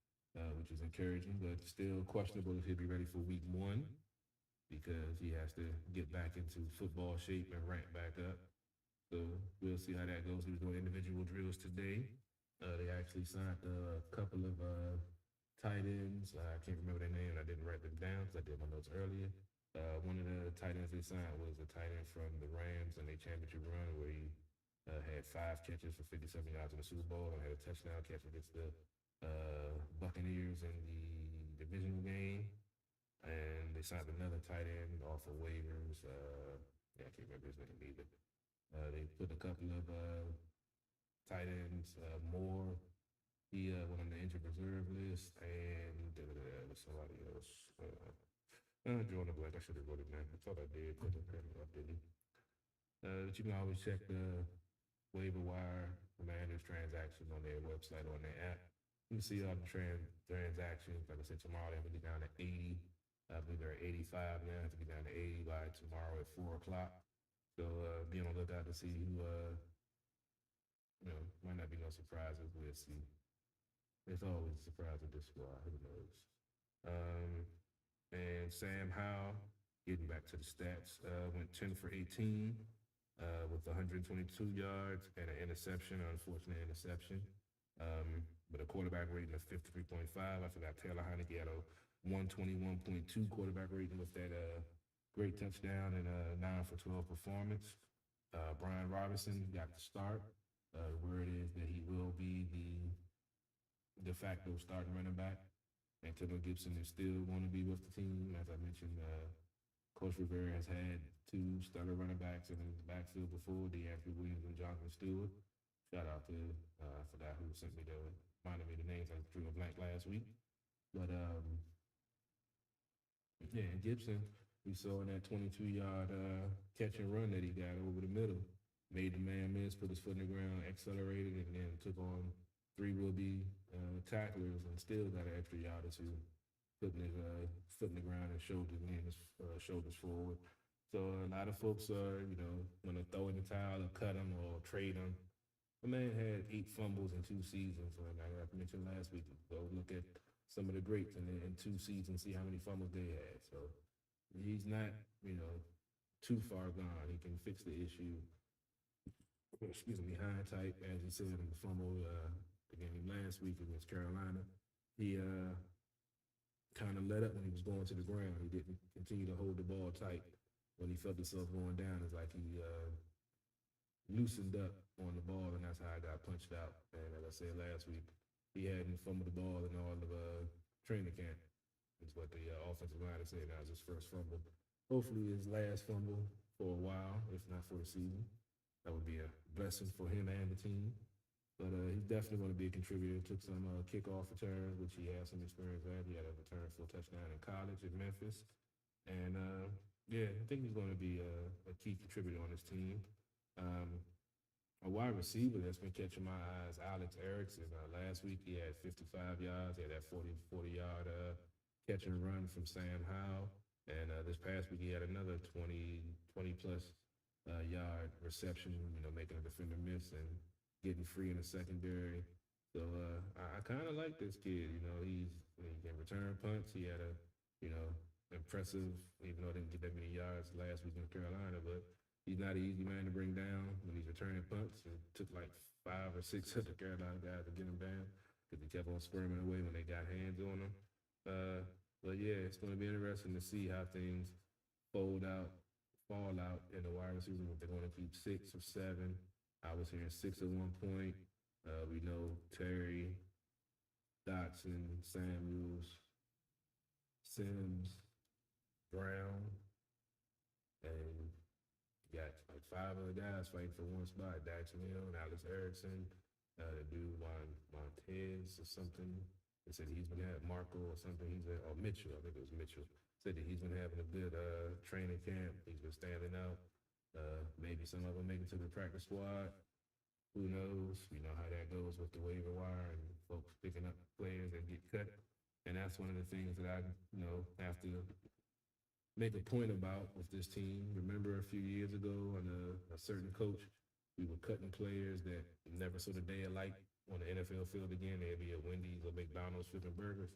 which is encouraging, but still questionable if he'll be ready for week 1 because he has to get back into football shape and ramp back up. So we'll see how that goes. He was doing individual drills today. They actually signed a couple of tight ends. I can't remember their name. I didn't write them down because I did my notes earlier. One of the tight ends they signed was a tight end from the Rams in their championship run where he had 5 catches for 57 yards in the Super Bowl and had a touchdown catch against the Buccaneers in the divisional game. And they signed another tight end off of waivers. I can't remember his name either. They put a couple of tight ends, Moore. He went on the injured reserve list, and somebody else. Drawing a blank. I should have wrote it down. I thought I did, but apparently I didn't. But you can always check the waiver wire Commanders transaction on their website or on their app. You can see all the transactions. Like I said, tomorrow they have to be down to 80. I believe they're at 85 now. Have to be down to 80 by tomorrow at 4 o'clock. So be on the lookout to see who, might not be no surprises. We'll see. There's always a surprise with this squad. Who knows? And Sam Howell, getting back to the stats, went 10 for 18 with 122 yards and an interception, an unfortunate interception. But a quarterback rating of 53.5. I forgot Taylor Heineke had a 121.2 quarterback rating with that great touchdown and a 9 for 12 performance. Brian Robinson got the start. Word is that he will be the de facto starting running back. Antonio Gibson is still going to be with the team. As I mentioned, Coach Rivera has had 2 starter running backs in the backfield before, DeAndre Williams and Jonathan Stewart. Shout out to, I forgot who sent me reminded me the names. I drew a blank last week. But, and Gibson, we saw in that 22-yard catch and run that he got over the middle. Made the man miss, put his foot in the ground, accelerated, and then took on 3 will-be tacklers and still got an extra yard or 2, putting his foot in the ground and shoulders forward. So a lot of folks are, going to throw in the towel or cut him or trade him. The man had 8 fumbles in 2 seasons. And I mentioned last week, go look at some of the greats in 2 seasons, see how many fumbles they had. So he's not, too far gone. He can fix the issue. Behind tight, as he said in the fumble the game last week against Carolina. He kind of let up when he was going to the ground. He didn't continue to hold the ball tight when he felt himself going down. It's like he loosened up on the ball, and that's how I got punched out. And as I said last week, he hadn't fumbled the ball in all of training camp. Is what the offensive line is saying. That was his first fumble. Hopefully his last fumble for a while, if not for the season. That would be a blessing for him and the team. But he's definitely going to be a contributor. Took some kickoff returns, which he has some experience at. He had a return for a touchdown in college at Memphis. And, I think he's going to be a key contributor on this team. A wide receiver that's been catching my eyes, Alex Erickson. Last week he had 55 yards. He had that 40-yard catch and run from Sam Howell. And this past week he had another 20-plus yard reception, making a defender miss and getting free in the secondary. So I kind of like this kid. He can return punts. He had a, impressive, even though he didn't get that many yards last week in Carolina, but he's not an easy man to bring down when he's returning punts. It took like 5 or 6 of the Carolina guys to get him down because he kept on squirming away when they got hands on him. But yeah, it's going to be interesting to see how things fall out in the wide receiver. If they're going to keep 6 or 7. I was hearing 6 at one point. We know Terry, Dotson, Samuels, Sims, Brown, and got like 5 other guys fighting for one spot. Daxon Hill and Alex Erickson, the dude Montez or something. They said he's been having Marco or something. Mitchell. I think it was Mitchell. Said that he's been having a good training camp. He's been standing out. Maybe some of them make it to the practice squad. Who knows? You know how that goes with the waiver wire and folks picking up players that get cut. And that's one of the things that I, have to make a point about with this team. Remember a few years ago on a certain coach, we were cutting players that never saw the day of light on the NFL field again. They'd be at Wendy's or McDonald's flipping burgers.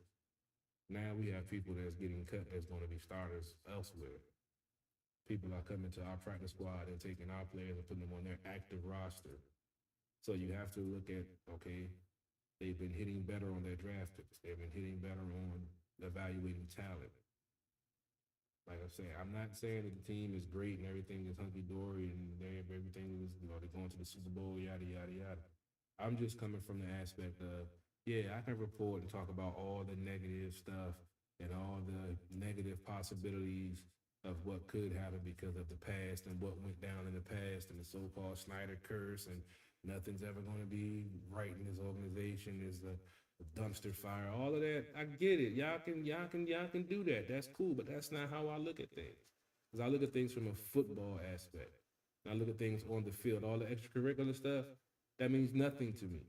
Now we have people that's getting cut that's going to be starters elsewhere. People are coming to our practice squad and taking our players and putting them on their active roster. So you have to look at, okay, they've been hitting better on their draft picks. They've been hitting better on evaluating talent. Like I say, I'm not saying that the team is great and everything is hunky-dory and everything is, they're going to the Super Bowl, yada, yada, yada. I'm just coming from the aspect of, I can report and talk about all the negative stuff and all the negative possibilities of what could happen because of the past and what went down in the past and the so-called Snyder curse and nothing's ever going to be right in this organization. Is a dumpster fire, all of that. I get it. Y'all can do that. That's cool, but that's not how I look at things. Because I look at things from a football aspect. I look at things on the field. All the extracurricular stuff, that means nothing to me.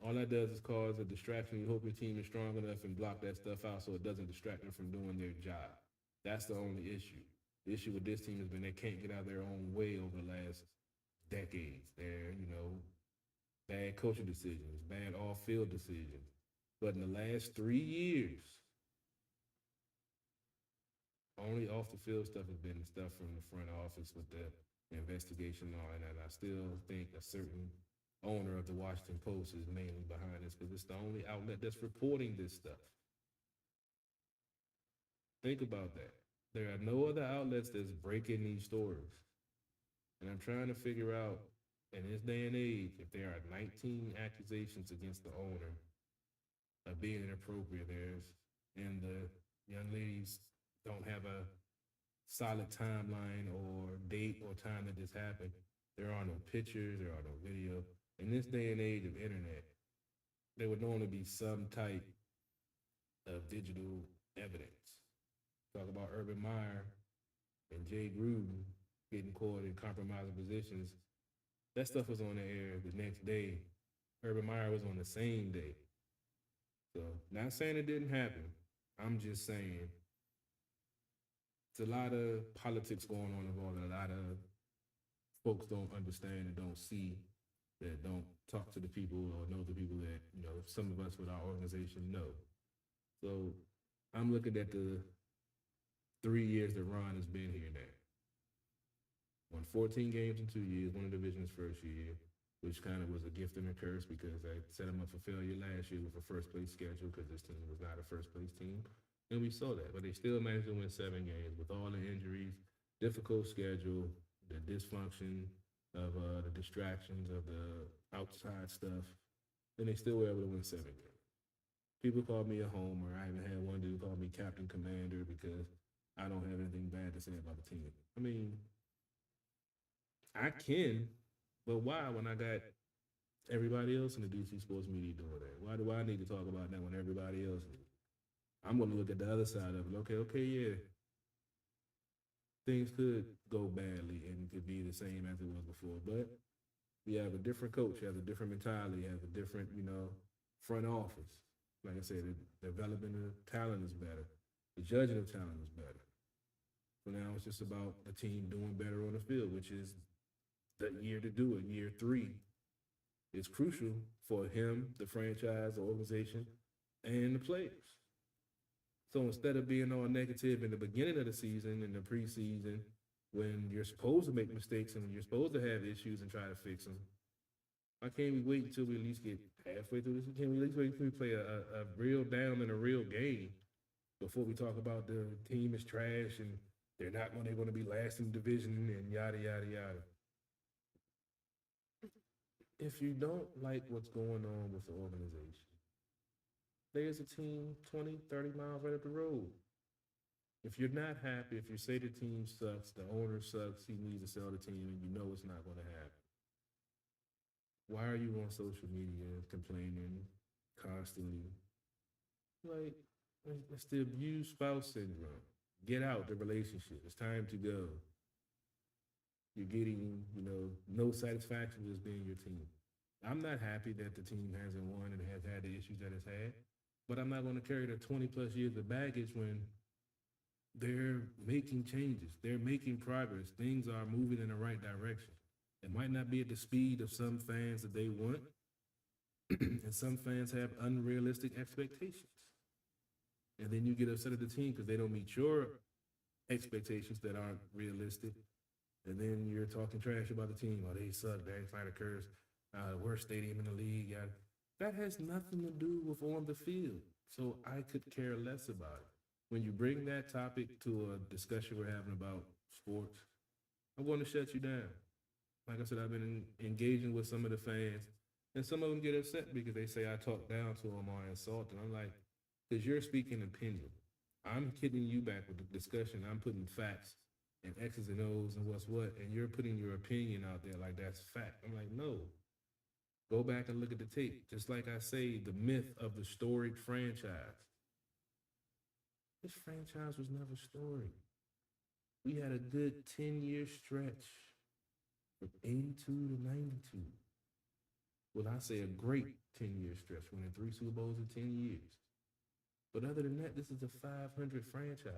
All that does is cause a distraction. You hope your team is strong enough and block that stuff out so it doesn't distract them from doing their job. That's the only issue. The issue with this team has been they can't get out of their own way over the last decades. They're, bad coaching decisions, bad off-field decisions. But in the last 3 years, only off-the-field stuff has been the stuff from the front office with the investigation and all that. I still think a certain owner of the Washington Post is mainly behind this because it's the only outlet that's reporting this stuff. Think about that. There are no other outlets that's breaking these stories. And I'm trying to figure out, in this day and age, if there are 19 accusations against the owner of being inappropriate, and the young ladies don't have a solid timeline or date or time that this happened. There are no pictures, there are no video. In this day and age of internet, there would normally be some type of digital evidence. Talk about Urban Meyer and Jay Gruden getting caught in compromising positions. That stuff was on the air the next day. Urban Meyer was on the same day. So, not saying it didn't happen. I'm just saying it's a lot of politics going on involved. A lot of folks don't understand and don't see, that don't talk to the people or know the people that, some of us with our organization know. So I'm looking at the 3 years that Ron has been here now. Won 14 games in 2 years, won the division's first year, which kind of was a gift and a curse because I set him up for failure last year with a first-place schedule because this team was not a first-place team. And we saw that, but they still managed to win 7 games with all the injuries, difficult schedule, the dysfunction of the distractions of the outside stuff, and they still were able to win 7 games. People call me a homer. I even had one dude call me Captain Commander because I don't have anything bad to say about the team. I mean, I can, but why when I got everybody else in the DC sports media doing that? Why do I need to talk about that when everybody else is? I'm going to look at the other side of it. Okay, yeah. Things could go badly and it could be the same as it was before, but we have a different coach, has a different mentality, has a different, front office. Like I said, the development of talent is better. The judging of talent is better. So now it's just about the team doing better on the field, which is the year to do it. Year 3 is crucial for him, the franchise, the organization, and the players. So instead of being all negative in the beginning of the season, in the preseason, when you're supposed to make mistakes and when you're supposed to have issues and try to fix them, why can't we wait until we at least get halfway through this? Can't we at least wait until we play a real down and a real game before we talk about the team is trash and they're going to be last in the division and yada, yada, yada. If you don't like what's going on with the organization, there's a team 20, 30 miles right up the road. If you're not happy, if you say the team sucks, the owner sucks, he needs to sell the team, and you know it's not going to happen, why are you on social media complaining constantly? Like, it's the abused spouse syndrome. Get out the relationship. It's time to go. You're getting, no satisfaction with just being your team. I'm not happy that the team hasn't won and has had the issues that it's had, but I'm not going to carry the 20-plus years of baggage when they're making changes. They're making progress. Things are moving in the right direction. It might not be at the speed of some fans that they want, and some fans have unrealistic expectations. And then you get upset at the team because they don't meet your expectations that aren't realistic. And then you're talking trash about the team. Oh, they suck. They ain't a curse. Worst stadium in the league. Yeah. That has nothing to do with on the field. So I could care less about it. When you bring that topic to a discussion we're having about sports, I'm going to shut you down. Like I said, I've been engaging with some of the fans, and some of them get upset because they say I talk down to them or insult them. I'm like, because you're speaking opinion. I'm hitting you back with the discussion. I'm putting facts and X's and O's and what's what, and you're putting your opinion out there like that's fact. I'm like, no. Go back and look at the tape. Just like I say, the myth of the storied franchise. This franchise was never storied. We had a good 10-year stretch from 82 to 92. Well, I say a great 10-year stretch, winning 3 Super Bowls in 10 years. But other than that, this is a 500 franchise.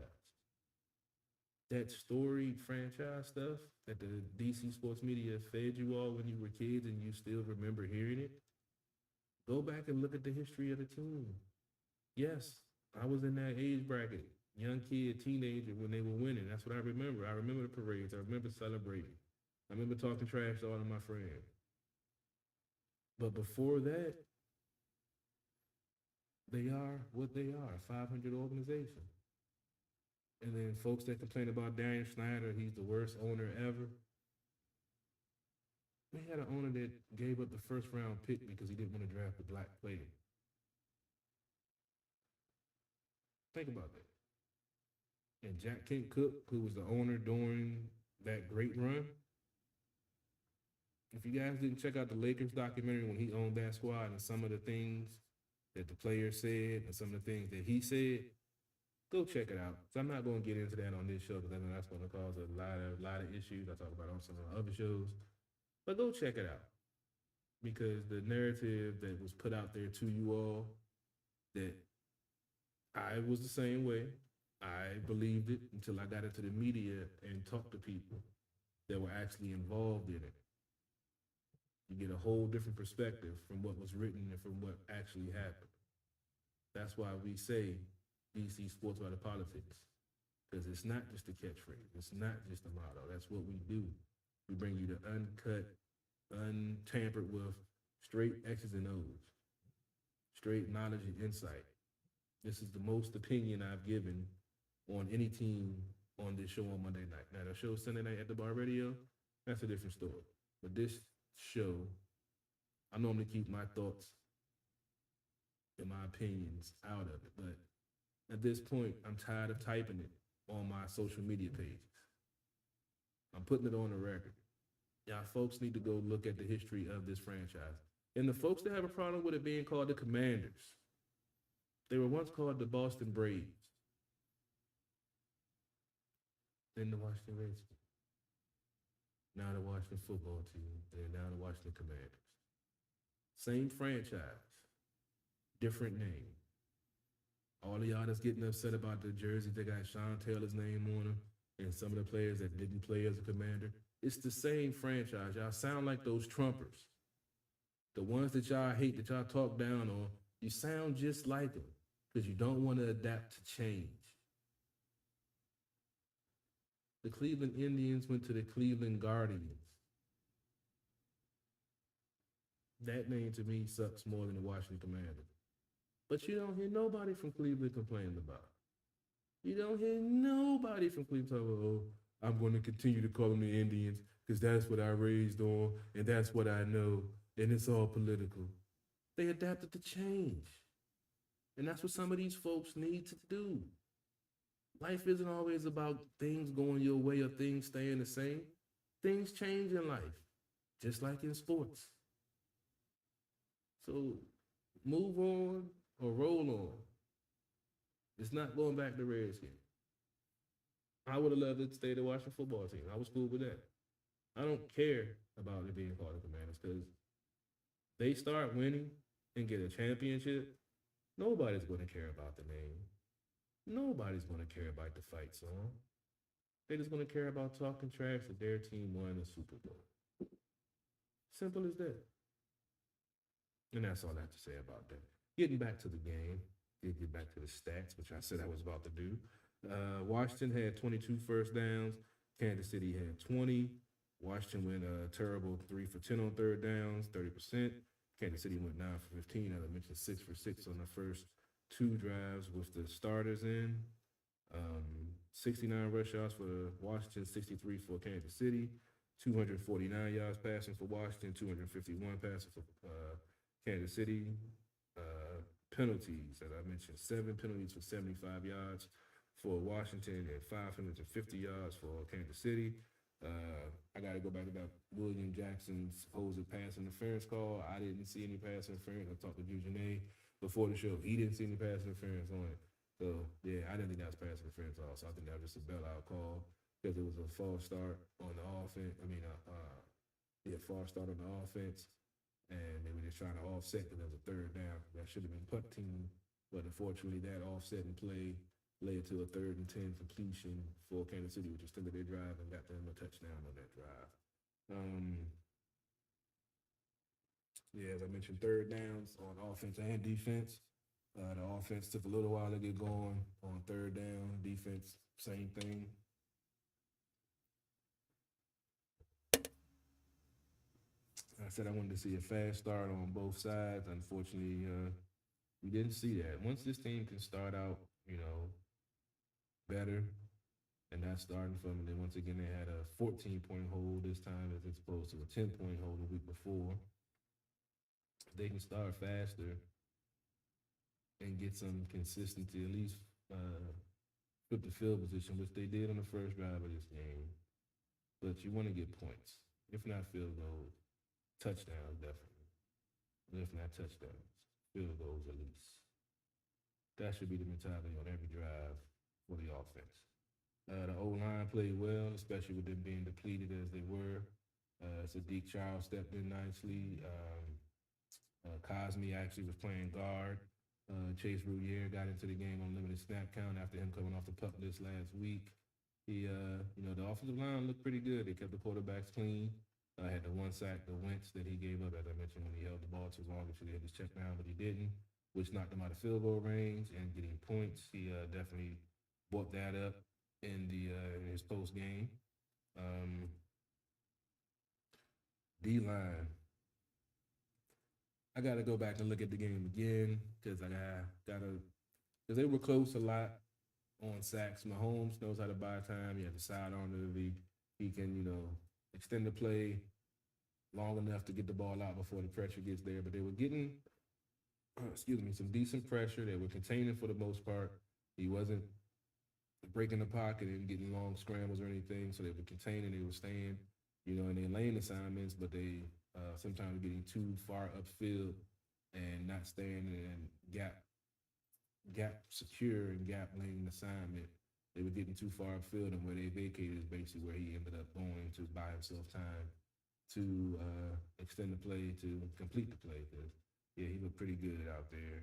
That storied franchise stuff that the DC sports media fed you all when you were kids and you still remember hearing it, go back and look at the history of the team. Yes, I was in that age bracket, young kid, teenager, when they were winning. That's what I remember. I remember the parades. I remember celebrating. I remember talking trash to all of my friends. But before that, they are what they are, a 500 organization. And then folks that complain about Darian Snyder, he's the worst owner ever. They had an owner that gave up the first round pick because he didn't want to draft a black player. Think about that. And Jack Kent Cook, who was the owner during that great run, if you guys didn't check out the Lakers documentary when he owned that squad and some of the things that the players said and some of the things that he said, go check it out. So I'm not going to get into that on this show because I know that's going to cause a lot of issues. I talk about it on some of the other shows. But go check it out. Because the narrative that was put out there to you all, that I was the same way. I believed it until I got into the media and talked to people that were actually involved in it. You get a whole different perspective from what was written and from what actually happened. That's why we say DC Sports by the Politics, because it's not just a catchphrase. It's not just a motto. That's what we do. We bring you the uncut, untampered with, straight X's and O's, straight knowledge and insight. This is the most opinion I've given on any team on this show on Monday night. Now, the show Sunday night at the Bar Radio, that's a different story. But this show, I normally keep my thoughts and my opinions out of it. But at this point, I'm tired of typing it on my social media pages. I'm putting it on the record. Y'all folks need to go look at the history of this franchise. And the folks that have a problem with it being called the Commanders, they were once called the Boston Braves, then the Washington Redskins. Now the Washington football team, and now the Washington Commanders. Same franchise, different name. All of y'all that's getting upset about the jerseys that got Sean Taylor's name on them and some of the players that didn't play as a Commander, it's the same franchise. Y'all sound like those Trumpers. The ones that y'all hate, that y'all talk down on, you sound just like them because you don't want to adapt to change. The Cleveland Indians went to the Cleveland Guardians. That name to me sucks more than the Washington Commanders. But you don't hear nobody from Cleveland complaining about it. You don't hear nobody from Cleveland talking about, oh, I'm going to continue to call them the Indians because that's what I raised on and that's what I know, and it's all political. They adapted to change. And that's what some of these folks need to do. Life isn't always about things going your way or things staying the same. Things change in life, just like in sports. So move on or roll on. It's not going back to Redskins. I would have loved to stay the Washington football team. I was cool with that. I don't care about it being called the Commanders because they start winning and get a championship, nobody's going to care about the name. Nobody's going to care about the fight song. They're just going to care about talking trash that their team won the Super Bowl. Simple as that. And that's all I have to say about that. Getting back to the game, get back to the stats, which I said I was about to do. Washington had 22 first downs. Kansas City had 20. Washington went a terrible 3 for 10 on third downs, 30%. Kansas City went 9 for 15. As I mentioned, 6 for 6 on the first 2 drives with the starters in. 69 rush yards for Washington, 63 for Kansas City. 249 yards passing for Washington, 251 passing for Kansas City. Penalties, as I mentioned, 7 penalties for 75 yards for Washington and 550 yards for Kansas City. I got to go back to that William Jackson's supposed pass interference call. I didn't see any pass interference. I talked to Jujune before the show. He didn't see any pass interference on it. So, yeah, I didn't think that was pass interference also. I think that was just a bailout call because it was a false start on the offense. False start on the offense. And they were just trying to offset because there was a third down. That should have been punt team. But unfortunately, that offsetting play led to a 3rd and 10 completion for Kansas City, which extended their drive and got them a touchdown on that drive. As I mentioned, 3rd downs on offense and defense. The offense took a little while to get going on 3rd down. Defense, same thing. I said I wanted to see a fast start on both sides. Unfortunately, we didn't see that. Once this team can start out, better, and that's starting from, and then once again, they had a 14-point hold this time as opposed to a 10-point hold the week before. If they can start faster and get some consistency, at least put the field position, which they did on the first drive of this game. But you want to get points. If not field goals, touchdowns definitely. If not touchdowns, field goals at least. That should be the mentality on every drive for the offense. The O-line played well, especially with them being depleted as they were. Sadiq Charles stepped in nicely. Cosme actually was playing guard. Chase Roulier got into the game on limited snap count after him coming off the pup list last week. The offensive line looked pretty good. They kept the quarterbacks clean. Had the one sack, the Wentz that he gave up, as I mentioned, when he held the ball too long. He should have hit his check down, but he didn't, which knocked him out of field goal range and getting points. He definitely brought that up in his post game. D-line. I got to go back and look at the game again because they were close a lot on sacks. Mahomes knows how to buy time. He has a sidearm that he can, extend the play long enough to get the ball out before the pressure gets there. But they were getting, some decent pressure. They were containing for the most part. He wasn't breaking the pocket and getting long scrambles or anything. So they were containing. They were staying, in their lane assignments, but they sometimes getting too far upfield and not staying in gap secure and gap lane assignment. They were getting too far upfield, and where they vacated is basically where he ended up going to buy himself time to extend the play, to complete the play. Because, he looked pretty good out there.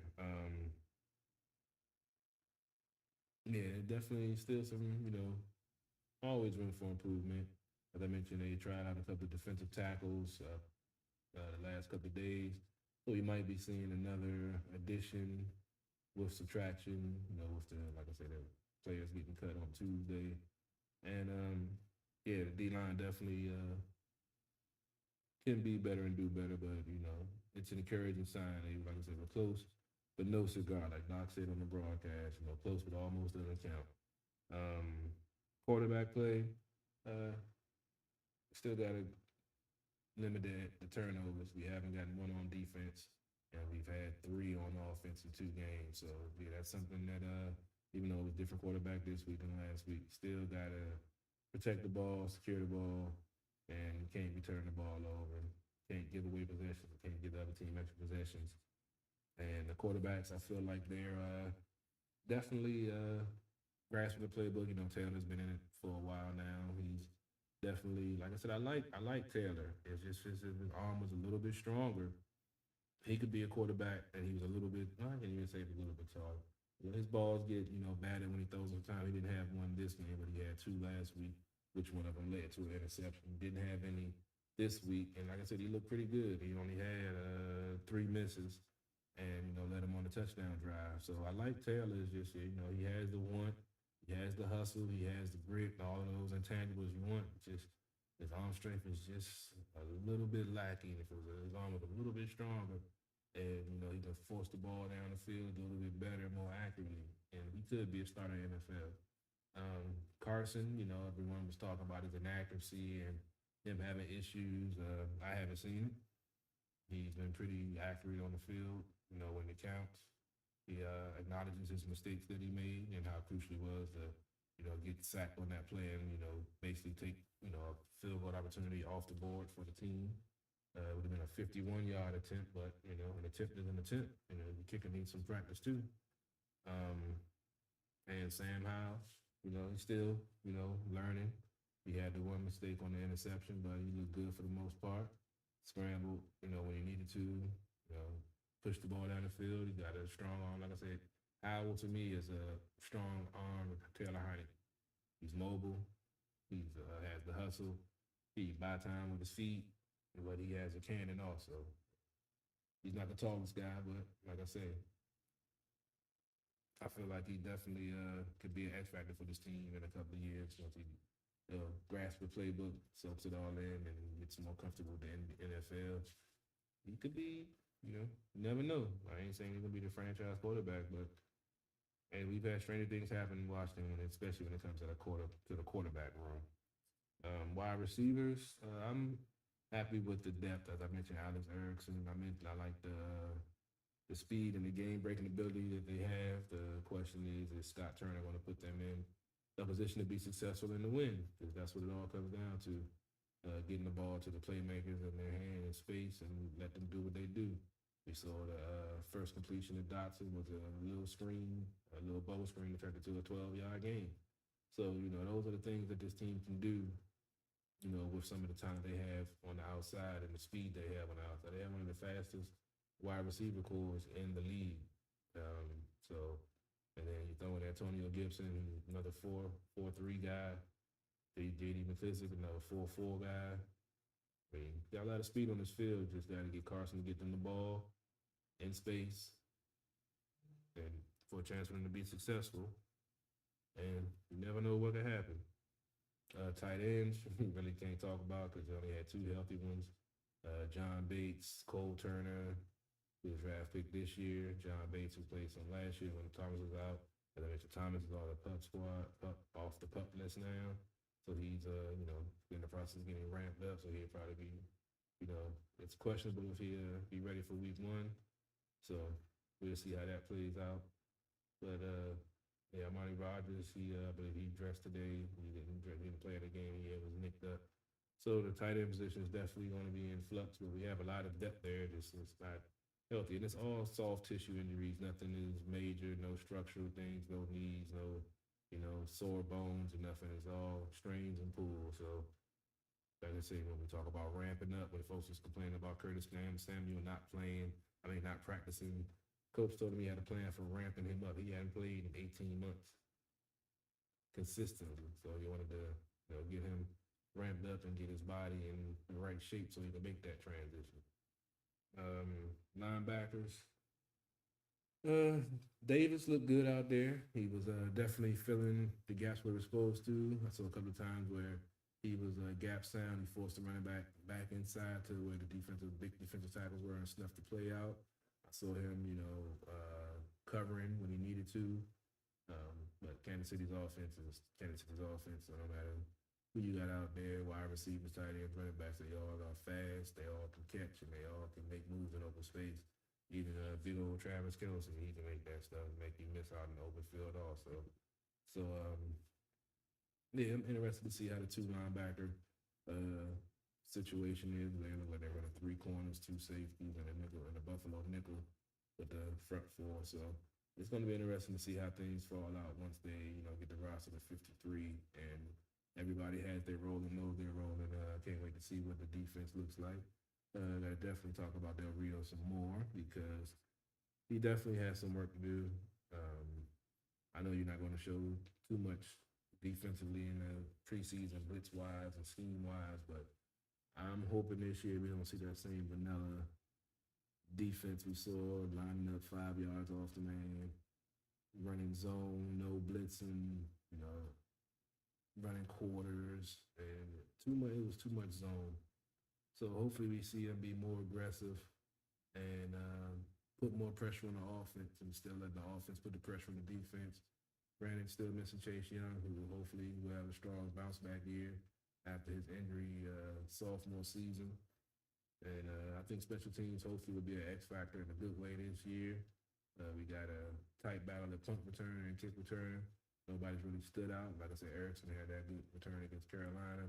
Definitely still some, always room for improvement. As I mentioned, they tried out a couple of defensive tackles the last couple of days. So you might be seeing another addition with subtraction, with like I said, the players getting cut on Tuesday. And, the D-line definitely can be better and do better, but, it's an encouraging sign. They, like I said, were close, but no cigar, like Doc said on the broadcast, close but almost doesn't count. Quarterback play, still got to limit the turnovers. We haven't gotten one on defense, and we've had 3 on offense in 2 games. So, that's something that, even though it was a different quarterback this week than last week, still got to protect the ball, secure the ball, and can't be turning the ball over. Can't give away possessions. Can't give the other team extra possessions. And the quarterbacks, I feel like they're definitely grasping the playbook. Taylor's been in it for a while now. He's definitely, like I said, I like Taylor. It's just his arm was a little bit stronger. He could be a quarterback, and he was a little bit, I can't even say a little bit taller. His balls get, batted when he throws them time. He didn't have one this game, but he had 2 last week, which one of them led to an interception. Didn't have any this week, and like I said, he looked pretty good. He only had 3 misses and, led him on the touchdown drive. So I like Taylor. It's just, he has the want, he has the hustle, he has the grit, all of those intangibles you want. Just his arm strength is just a little bit lacking. If his arm was a little bit stronger, and, he can force the ball down the field a little bit better, more accurately, and he could be a starter in the NFL. Carson, everyone was talking about his inaccuracy and him having issues. I haven't seen it. He's been pretty accurate on the field, when it counts. He acknowledges his mistakes that he made and how crucial it was to get sacked on that play and, basically take, a field goal opportunity off the board for the team. It would have been a 51-yard attempt, but, an attempt is an attempt. The kicker needs some practice too. And Sam Howell, he's still, learning. He had the one mistake on the interception, but he looked good for the most part. Scrambled, when he needed to, pushed the ball down the field. He got a strong arm. Like I said, Howell to me is a strong arm Taylor Heineke. He's mobile. He has the hustle. He buy time with his feet, but he has a cannon also. He's not the tallest guy, but like I said, I feel like he definitely could be an X factor for this team in a couple of years once he grasps the playbook, soaks it all in, and gets more comfortable with the NFL. He could be, you never know. I ain't saying he's gonna be the franchise quarterback, but we've had stranger things happen in Washington, especially when it comes to the quarterback room. Wide receivers, I'm happy with the depth. As I mentioned, Alex Erickson. I like the speed and the game-breaking ability that they have. The question is Scott Turner going to put them in a position to be successful and to win? Because that's what it all comes down to, getting the ball to the playmakers in their hand and space and let them do what they do. We saw the first completion of Dotson was a little screen, a little bubble screen that turned into a 12-yard game. So, those are the things that this team can do, with some of the talent they have on the outside and the speed they have on the outside. They have one of the fastest wide receiver cores in the league. And then you throw in Antonio Gibson, another 4.3 guy. J.D. McPherson, another 4.4 guy. I mean, got a lot of speed on this field. Just got to get Carson to get them the ball in space and for a chance for them to be successful. And you never know what could happen. Tight ends, we really can't talk about because they only had two healthy ones. John Bates, Cole Turner, who was draft pick this year. John Bates, who played some last year when Thomas was out. As I mentioned, Thomas is on the pup squad, off the pup list now. So he's, in the process of getting ramped up. So he'll probably be, it's questionable if he'll be ready for week 1. So we'll see how that plays out. But, Monty Rogers, I believe he dressed today. He didn't play the game. He was nicked up. So the tight end position is definitely going to be in flux, but we have a lot of depth there. It's not healthy. And it's all soft tissue injuries. Nothing is major, no structural things, no knees, no, sore bones or nothing. It's all strains and pulls. So, like I say, when we talk about ramping up, when folks was complaining about Curtis Samuel not practicing, Coach told him he had a plan for ramping him up. He hadn't played in 18 months consistently. So he wanted to, get him ramped up and get his body in the right shape so he can make that transition. Linebackers. Davis looked good out there. He was definitely filling the gaps where he was supposed to. I saw a couple of times where he was gap sound. He forced the running back inside to where the big defensive tackles were and snuffed the play out. I saw him, covering when he needed to. But Kansas City's offense is Kansas City's offense. So no matter who you got out there, wide receivers, tight ends, running backs, they all are fast. They all can catch and they all can make moves in open space. Even big old Travis Kelce, he can make that stuff, make you miss out in the open field also. So, I'm interested to see how the two linebacker situation is. They look like they're running 3 corners, 2 safeties, and a nickel and a Buffalo nickel with the front 4. So it's going to be interesting to see how things fall out once they, get the roster to 53 and everybody has their role and knows their role. And I can't wait to see what the defense looks like. Gotta definitely talk about Del Rio some more because he definitely has some work to do. I know you're not going to show too much defensively in the preseason, blitz-wise and scheme-wise, but I'm hoping this year we don't see that same vanilla defense we saw, lining up 5 yards off the man, running zone, no blitzing, running quarters, and it was too much zone. So hopefully we see him be more aggressive and put more pressure on the offense instead of letting the offense put the pressure on the defense. Brandon still missing Chase Young, who hopefully will have a strong bounce back year after his injury sophomore season. And I think special teams hopefully will be an X factor in a good way this year. We got a tight battle at punt return and kick return. nobody's really stood out. Like I said, Erickson had that good return against Carolina.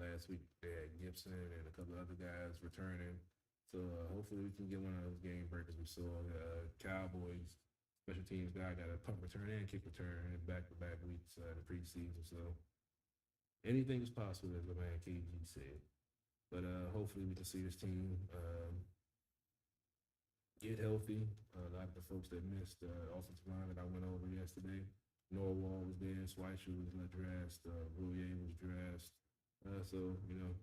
Last week they had Gibson and a couple of other guys returning. So hopefully we can get one of those game breakers. We saw Cowboys special teams guy got a punt return and kick return in back-to-back weeks in the preseason. So anything is possible, as the man KG said. But hopefully we can see this team get healthy. A lot of the folks that missed offensive line that I went over yesterday, Norwell was there, Schweitzer was dressed, Rouillet was dressed. So,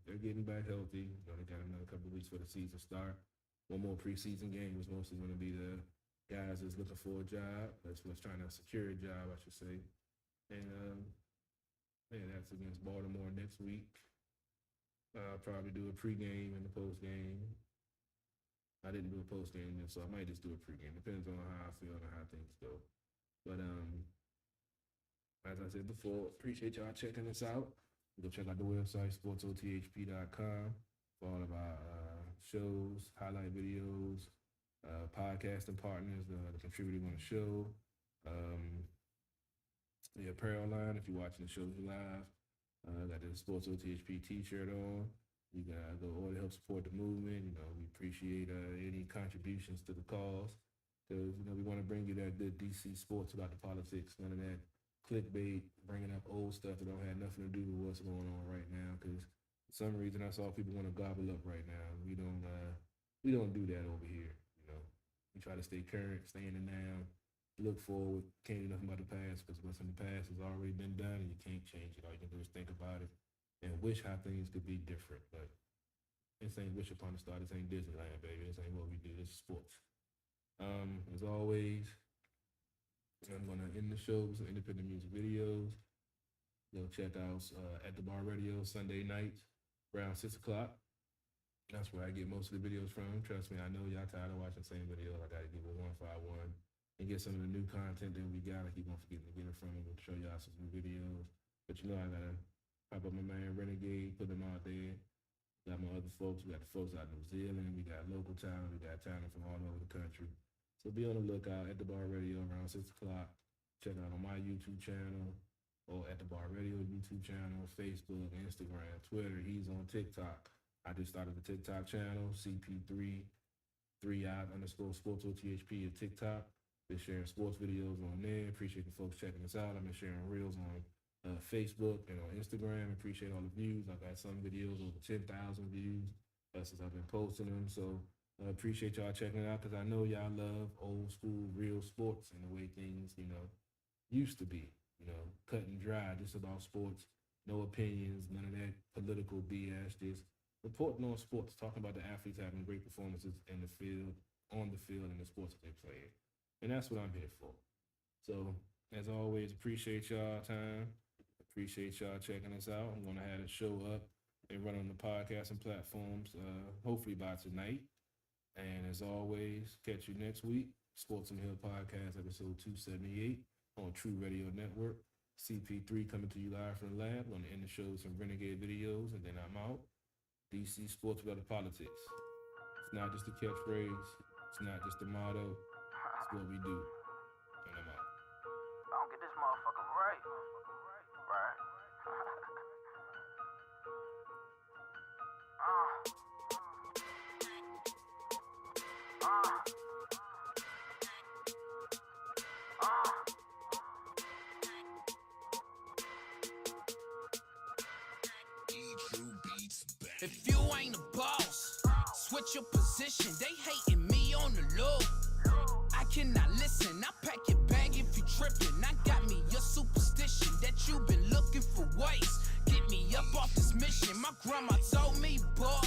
they're getting back healthy. They got another couple of weeks for the season start. One more preseason game is mostly going to be the guys that's looking for a job. That's what's trying to secure a job, I should say. And, that's against Baltimore next week. I'll probably do a pregame and a postgame. I didn't do a postgame yet, so I might just do a pregame. Depends on how I feel and how things go. But as I said before, appreciate y'all checking us out. Go check out the website, sportsothp.com, for all of our shows, highlight videos, podcasting partners that contributing on the show. The apparel line, if you're watching the show live, got the Sports OTHP t-shirt on. You gotta go order, help support the movement. We appreciate any contributions to the cause, because we want to bring you that good DC sports about the politics, none of that clickbait, bringing up old stuff that don't have nothing to do with what's going on right now. Because for some reason, I saw people want to gobble up right now. We don't do that over here. We try to stay current, stay in the now, look forward. Can't do nothing about the past, because what's in the past has already been done, and you can't change it. All you can do is think about it and wish how things could be different. But this ain't wish upon a star. This ain't Disneyland, baby. This ain't what we do. This is sports. As always, I'm going to end the show with some independent music videos. Check out At The Bar Radio Sunday nights around 6 o'clock. That's where I get most of the videos from. Trust me, I know y'all tired of watching the same videos. I got to give it 151 and get some of the new content that we got. I keep on forgetting to get it from them and show y'all some new videos. But I got to pop up my man Renegade, put them out there. Got my other folks. We got the folks out in New Zealand. We got local talent. We got talent from all over the country. So be on the lookout at the Bar Radio around 6 o'clock. Check it out on my YouTube channel or at the Bar Radio YouTube channel, Facebook, Instagram, Twitter. He's on TikTok. I just started the TikTok channel, CP3, 3i_sports OTHP at TikTok. Been sharing sports videos on there. Appreciate the folks checking us out. I've been sharing reels on Facebook and on Instagram. Appreciate all the views. I've got some videos over 10,000 views since I've been posting them. So I appreciate y'all checking it out, because I know y'all love old school, real sports and the way things, used to be, cut and dry, just about sports, no opinions, none of that political BS, just reporting on sports, talking about the athletes having great performances in the field, on the field, and the sports that they play. And that's what I'm here for. So, as always, appreciate y'all time. Appreciate y'all checking us out. I'm going to have a show up and run on the podcasting platforms, hopefully by tonight. And as always, catch you next week. Sports on the Hill Podcast, episode 278 on True Radio Network. CP3 coming to you live from the lab. I'm going to end the show with some Renegade videos, and then I'm out. DC Sports Without the Politics. It's not just a catchphrase. It's not just a motto. It's what we do. And I'm out. I don't get this motherfucker right. Right. If you ain't a boss, switch your position. They hating me on the low. I cannot listen. I pack your bag if you tripping. I got me your superstition that you been looking for ways. Get me up off this mission. My grandma told me, boy,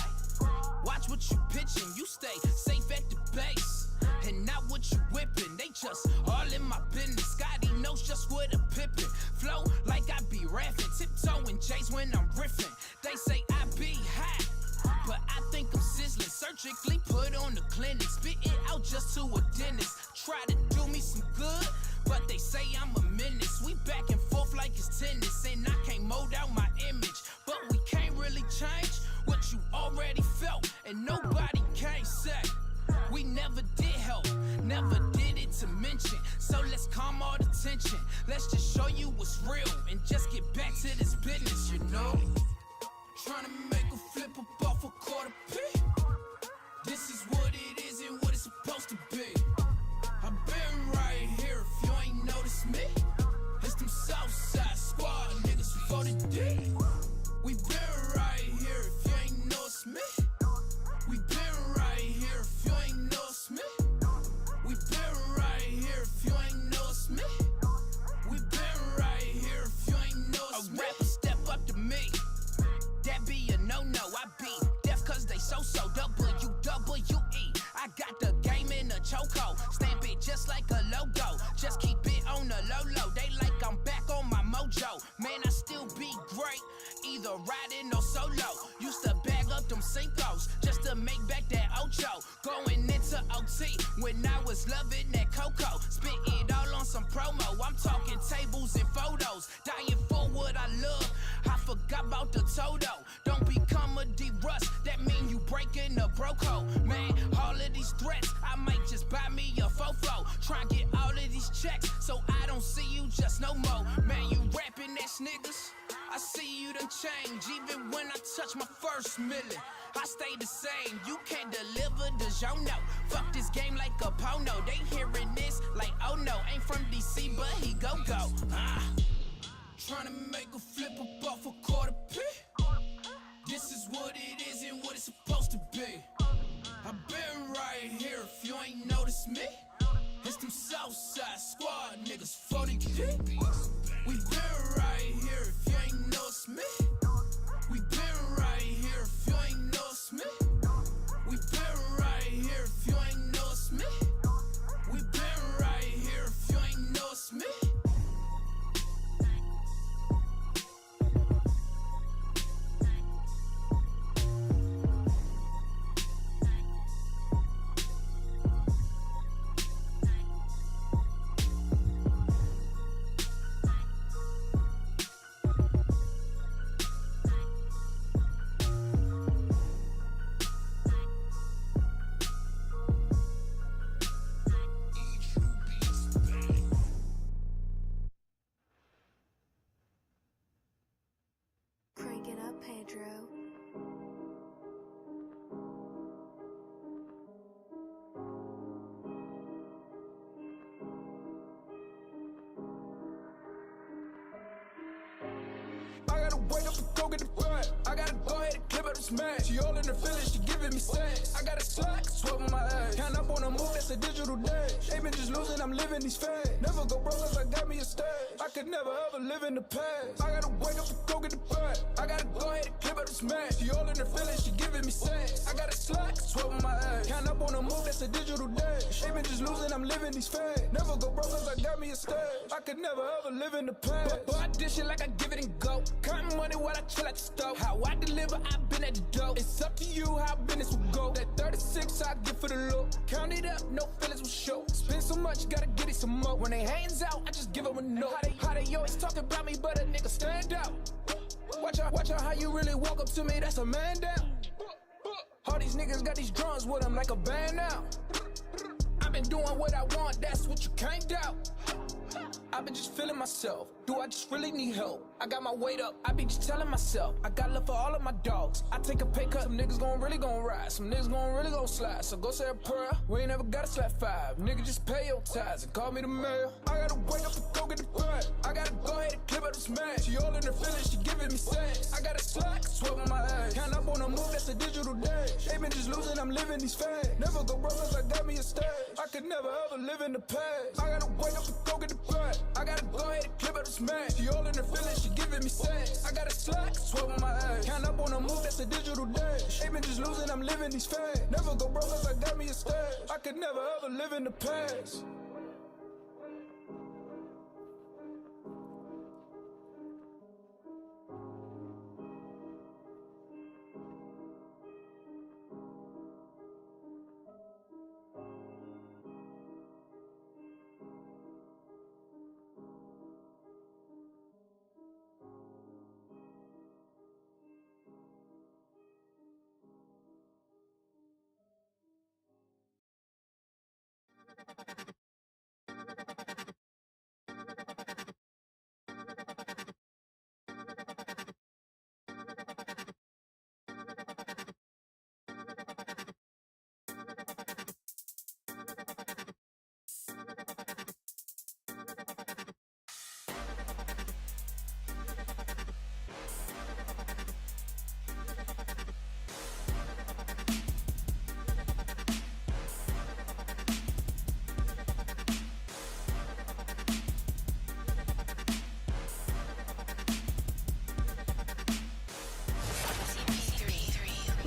watch what you pitching. You stay safe at the base and not what you whipping. They just all in my business. Scotty knows just what a pippin'. Flow like I be rapping. Tiptoeing J's when I'm riffing. They say I be hot, but I think I'm sizzling. Surgically put on the clinic. Spit it out just to a dentist. Try to do me some good, but they say I'm a menace. We back and forth like it's tennis, and I can't mold out my image. But we can't really change what you already felt, and nobody can say we never did help, never did it to mention. So let's calm all the attention. Let's just show you what's real and just get back to this business, you know. Trying to make a flip up off a quarter P. This is what it is and what it's supposed to be. I've been right here if you ain't noticed me. It's them Southside squad niggas for the D. We been right here if you ain't noticed me. We been right here if you ain't noticed me. We been right here if you ain't noticed me. We been right here if you ain't noticed me. A rapper step up to me. That be a no-no. I be deaf cause they so-so. WWE. I got the game in a chokehold. Stamp it just like a logo. Just keep it on the low-low. They like I'm back on my mojo. Man, I still be great. Either riding or solo. Used to bag up them Cinco's just to make back that Ocho. Going into OT when I was loving that Coco. Spit it all on some promo. I'm talking tables and photos. Dying for what I love. I forgot about the Toto. Don't become a D-Rust. That mean you breaking the broco. Man, all of these threats, I might just buy me a fofo. Try and get all of these checks so I don't see you just no more. Man, you rapping ass niggas. I see you done change. Even when I touch my first million, I stay the same. You can't deliver the no. Fuck this game like a porno. They hearing this like, oh no, ain't from DC, but he go. Trying to make a flip up off a quarter P. This is what it is and what it's supposed to be. I've been right here if you ain't noticed me. It's them Southside squad niggas for the D. We been right here if you ain't noticed me. We been right here if you ain't noticed me. We been right here if you ain't noticed me. We been right here if you ain't noticed me. Crank it up, Pedro. I gotta wake up and go get the bread. I gotta go ahead and clip up this man. She all in her feelings, she giving me sex. I got a slack, sweat on my ass. Count up on the move, that's a digital day. They been just losing, I'm living these fads. Never go broke cause I got me a stage. I could never ever live in the past. I gotta wake up and go get the bread. I gotta go ahead and clip up this man. She all in her feelings, she giving me sex. I got a slack, sweat on my ass. Count up on the move, that's a digital day. They been just losing, I'm living these fads. Never go broke cause I got me a stage. I could never ever live in the past. But I dish it like I give it and go. Counting money while I chill at the stove. How I deliver, I've been at the dough. It's up to you how business will go. That 36 I get for the look. Count it up, no feelings will show. Spend so much, gotta get it some more. When they hands out, I just give them a no. How they always talking about me, but a nigga stand out. Watch out how you really walk up to me, that's a man down. All these niggas got these drums with them like a band now. I've been doing what I want, that's what you can't doubt. I've been just feeling myself. Do I just really need help? I got my weight up. I be just telling myself I got love for all of my dogs. I take a pay cut. Some niggas really gon' ride. Some niggas really gon' slide. So go say a prayer. We ain't never gotta slap five. Nigga, just pay your tithes and call me the mayor. I gotta wake up and go get the bread. I gotta go ahead and clip up this man. She all in her feelings. She giving me sex. I got a slack, sweat on my ass. Count up on the move. That's a digital day. They been just losing. I'm living these fads. Never go broke cause I got me a stage. I could never ever live in the past. I gotta wake up and go get the bread. I gotta go ahead and clip up this man. She all in her feelings, she giving me sex. I got a slack, sweat on my ass. Count up on the move, that's a digital day. They been just losing, I'm living these fads. Never go broke cause I got me a stage. I could never ever live in the past.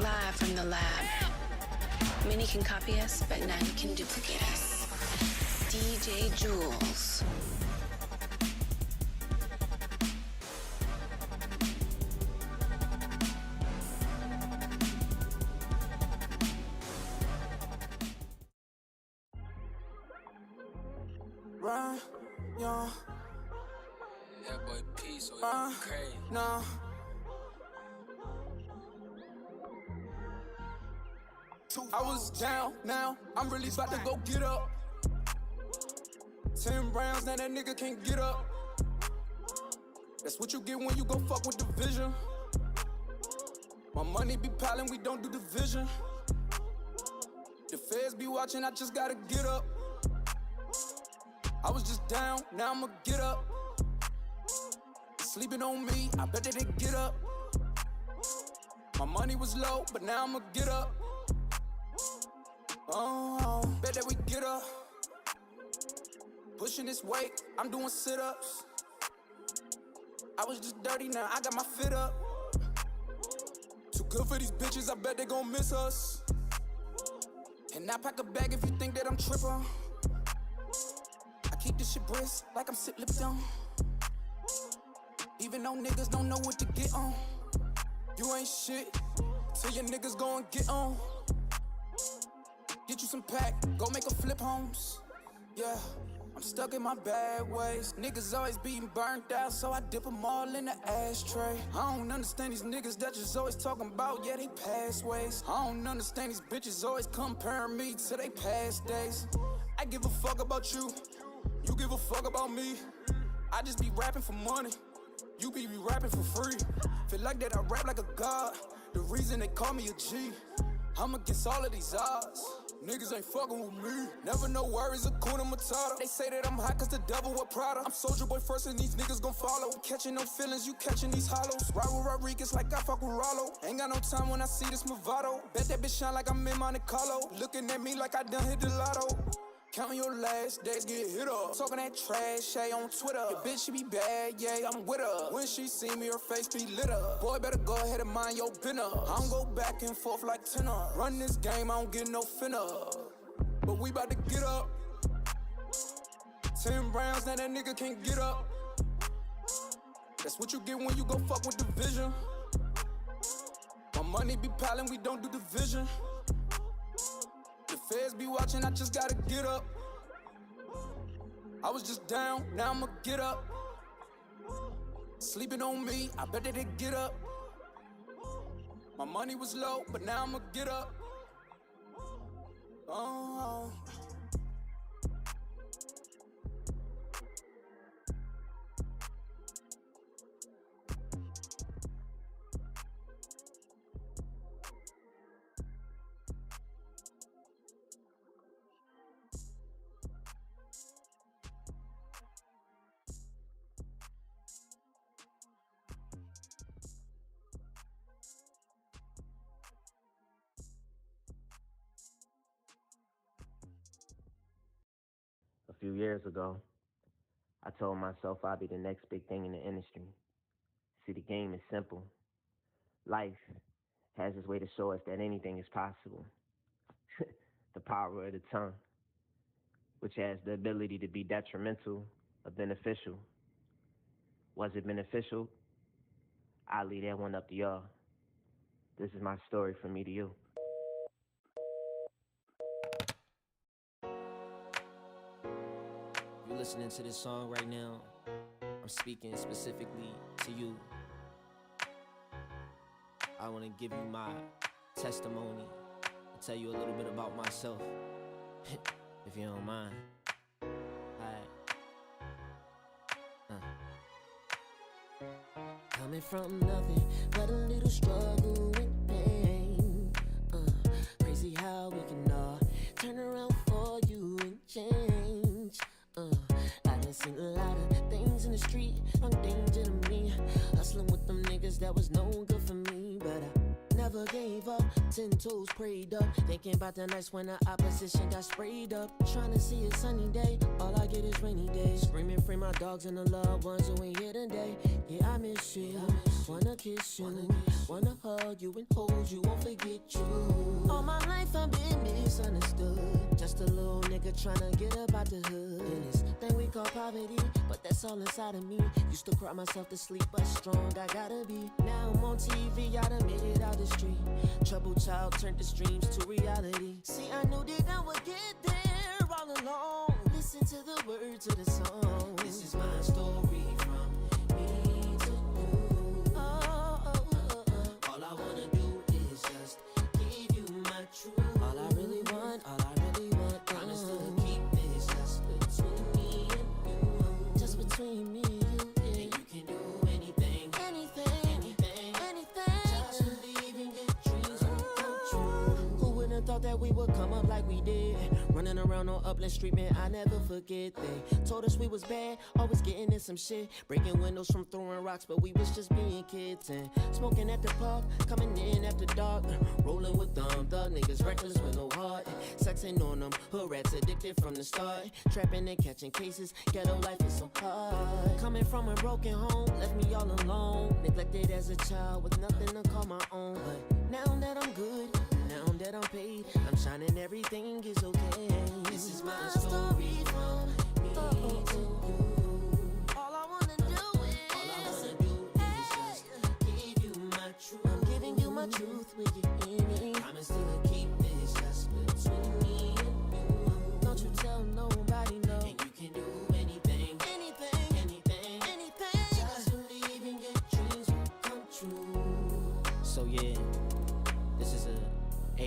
Live from the lab. Many can copy us, but none can duplicate us. DJ Jules. Run, young. That boy Peace, crazy. No. I was down, now I'm really about to go get up. 10 rounds, now that nigga can't get up. That's what you get when you go fuck with the vision. My money be piling, we don't do division. The feds be watching, I just gotta get up. I was just down, now I'ma get up. Sleeping on me, I bet that they get up. My money was low, but now I'ma get up. Oh, bet that we get up. Pushing this weight, I'm doing sit-ups. I was just dirty, now I got my fit up. Too good for these bitches, I bet they gon' miss us. And I pack a bag if you think that I'm trippin'. I keep this shit brisk, like I'm sip-lipped on. Even though niggas don't know what to get on. You ain't shit, till your niggas go and get on. Get you some pack, go make a flip homes. Yeah, I'm stuck in my bad ways. Niggas always being burnt out, so I dip them all in the ashtray. I don't understand these niggas that just always talking about, yeah, they past ways. I don't understand these bitches always comparing me to they past days. I give a fuck about you, you give a fuck about me. I just be rapping for money, you be rapping for free. Feel like that I rap like a god, the reason they call me a G. I'm against all of these odds, niggas ain't fucking with me. Never know worries of Kuna Matata. They say that I'm hot cause the devil with Prada. I'm Soulja Boy first and these niggas gon' follow. Catching no feelings, you catching these hollows. Ride with Rodriguez like I fuck with Rollo. Ain't got no time when I see this Movado. Bet that bitch shine like I'm in Monte Carlo. Looking at me like I done hit the lotto. Counting your last days, get hit up. Talking that trash, hey, on Twitter. Your bitch, she be bad, yeah, I'm with her. When she see me, her face be lit up. Boy, better go ahead and mind your business. I don't go back and forth like tenor. Run this game, I don't get no finna. But we bout to get up. 10 rounds, now that nigga can't get up. That's what you get when you go fuck with the vision. My money be piling, we don't do division. The feds be watching, I just gotta get up. I was just down, now I'ma get up. Sleeping on me, I bet that they get up. My money was low, but now I'ma get up. Oh. A few years ago, I told myself I'd be the next big thing in the industry. See, the game is simple. Life has its way to show us that anything is possible. The power of the tongue, which has the ability to be detrimental or beneficial. Was it beneficial? I'll leave that one up to y'all. This is my story from me to you. If you're listening to this song right now, I'm speaking specifically to you. I want to give you my testimony and tell you a little bit about myself, if you don't mind. Coming from nothing but a little struggle and pain. Crazy how we can all turn around for you and change. I done seen a lot of things in the street, wrong danger to me. Hustling with them niggas that was no good for me, but I never gave up. 10 toes prayed up. Thinking about the nights when the opposition got sprayed up. Trying to see a sunny day, all I get is rainy days. Screaming free my dogs and the loved ones who ain't here today. Yeah, I miss you. Wanna kiss you. Wanna hug you and hold you, won't forget you. All my life I've been misunderstood. Just a little nigga trying to get up out the hood. And this thing we call poverty, but that's all inside of me. Used to cry myself to sleep, but strong I gotta be. Now I'm on TV, I done made it out the street. Troubled child turned the streams to reality. See, I knew that I would get there all along. Listen to the words of the song. This is my story from me to you. All I wanna do is just give you my truth. All I really want, promise to keep this just between me and you. Just between me and you, yeah. And you can do anything, just believe in your dreams will come true. Who would've thought that we would come up like we did? Running around on Upland Street, man, I never forget. They told us we was bad, always getting in some shit. Breaking windows from throwing rocks, but we was just being kids. And smoking at the park, coming in after dark. Rolling with them, thug niggas, reckless with no heart. Sexing on them, hood rats addicted from the start. Trapping and catching cases, ghetto life is so hard. Coming from a broken home, left me all alone. Neglected as a child with nothing to call my own. But now that I'm good, now that I'm paid, I'm shining, everything is okay. This is my story from me to you. All I wanna do is just give you my truth. I'm giving you my truth, will you hear me? Promise to keep this just between me and you. Don't you tell nobody, no. And you can do anything. Just believe in your dreams will come true. So yeah, this is a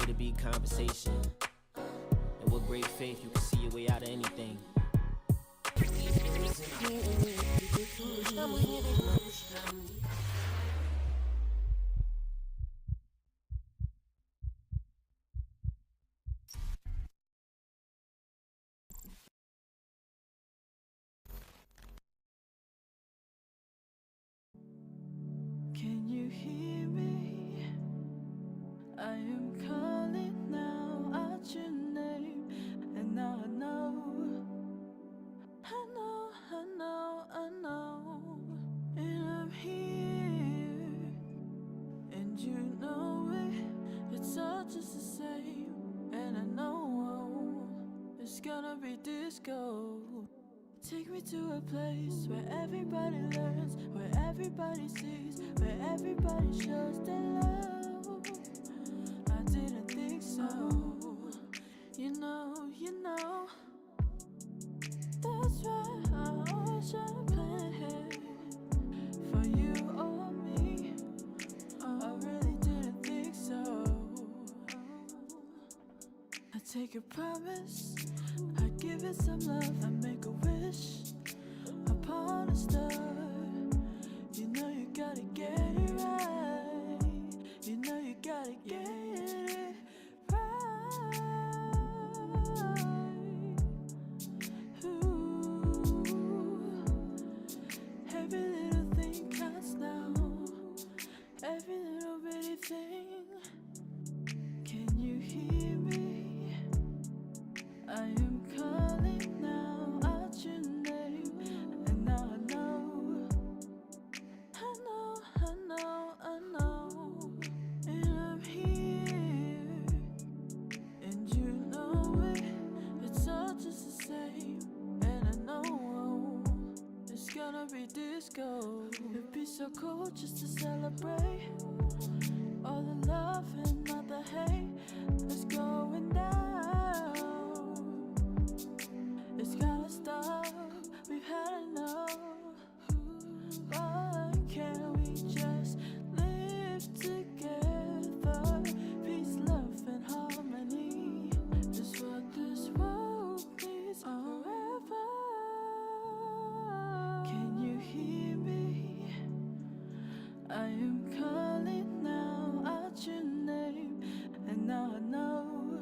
to B conversation. And with great faith, you can see your way out of anything. Can you hear me? I am calling now out your name, and now I know, and I'm here, and you know it, it's all just the same, and I know it's gonna be disco. Take me to a place where everybody learns, where everybody sees, where everybody shows their love. I didn't think so. You know. That's why I always try to plan ahead for you or me. I really didn't think so. I take a promise, I give it some love, I make a wish upon a star. You know you gotta get it right. You know you gotta get it right. Ooh. Every little thing counts now. Every little bitty thing. Can you hear me? I am calling now out your name, and now I know, and I'm here, and you know it, it's all just the same, and I know it's gonna be disco. It'd be so cool just to celebrate all the love and all the hate that's going down. It's gotta stop, we've had enough. Why can't we just live together? Peace, love, and harmony is what this world needs forever. Can you hear me? I am calling now out your name, and now I know,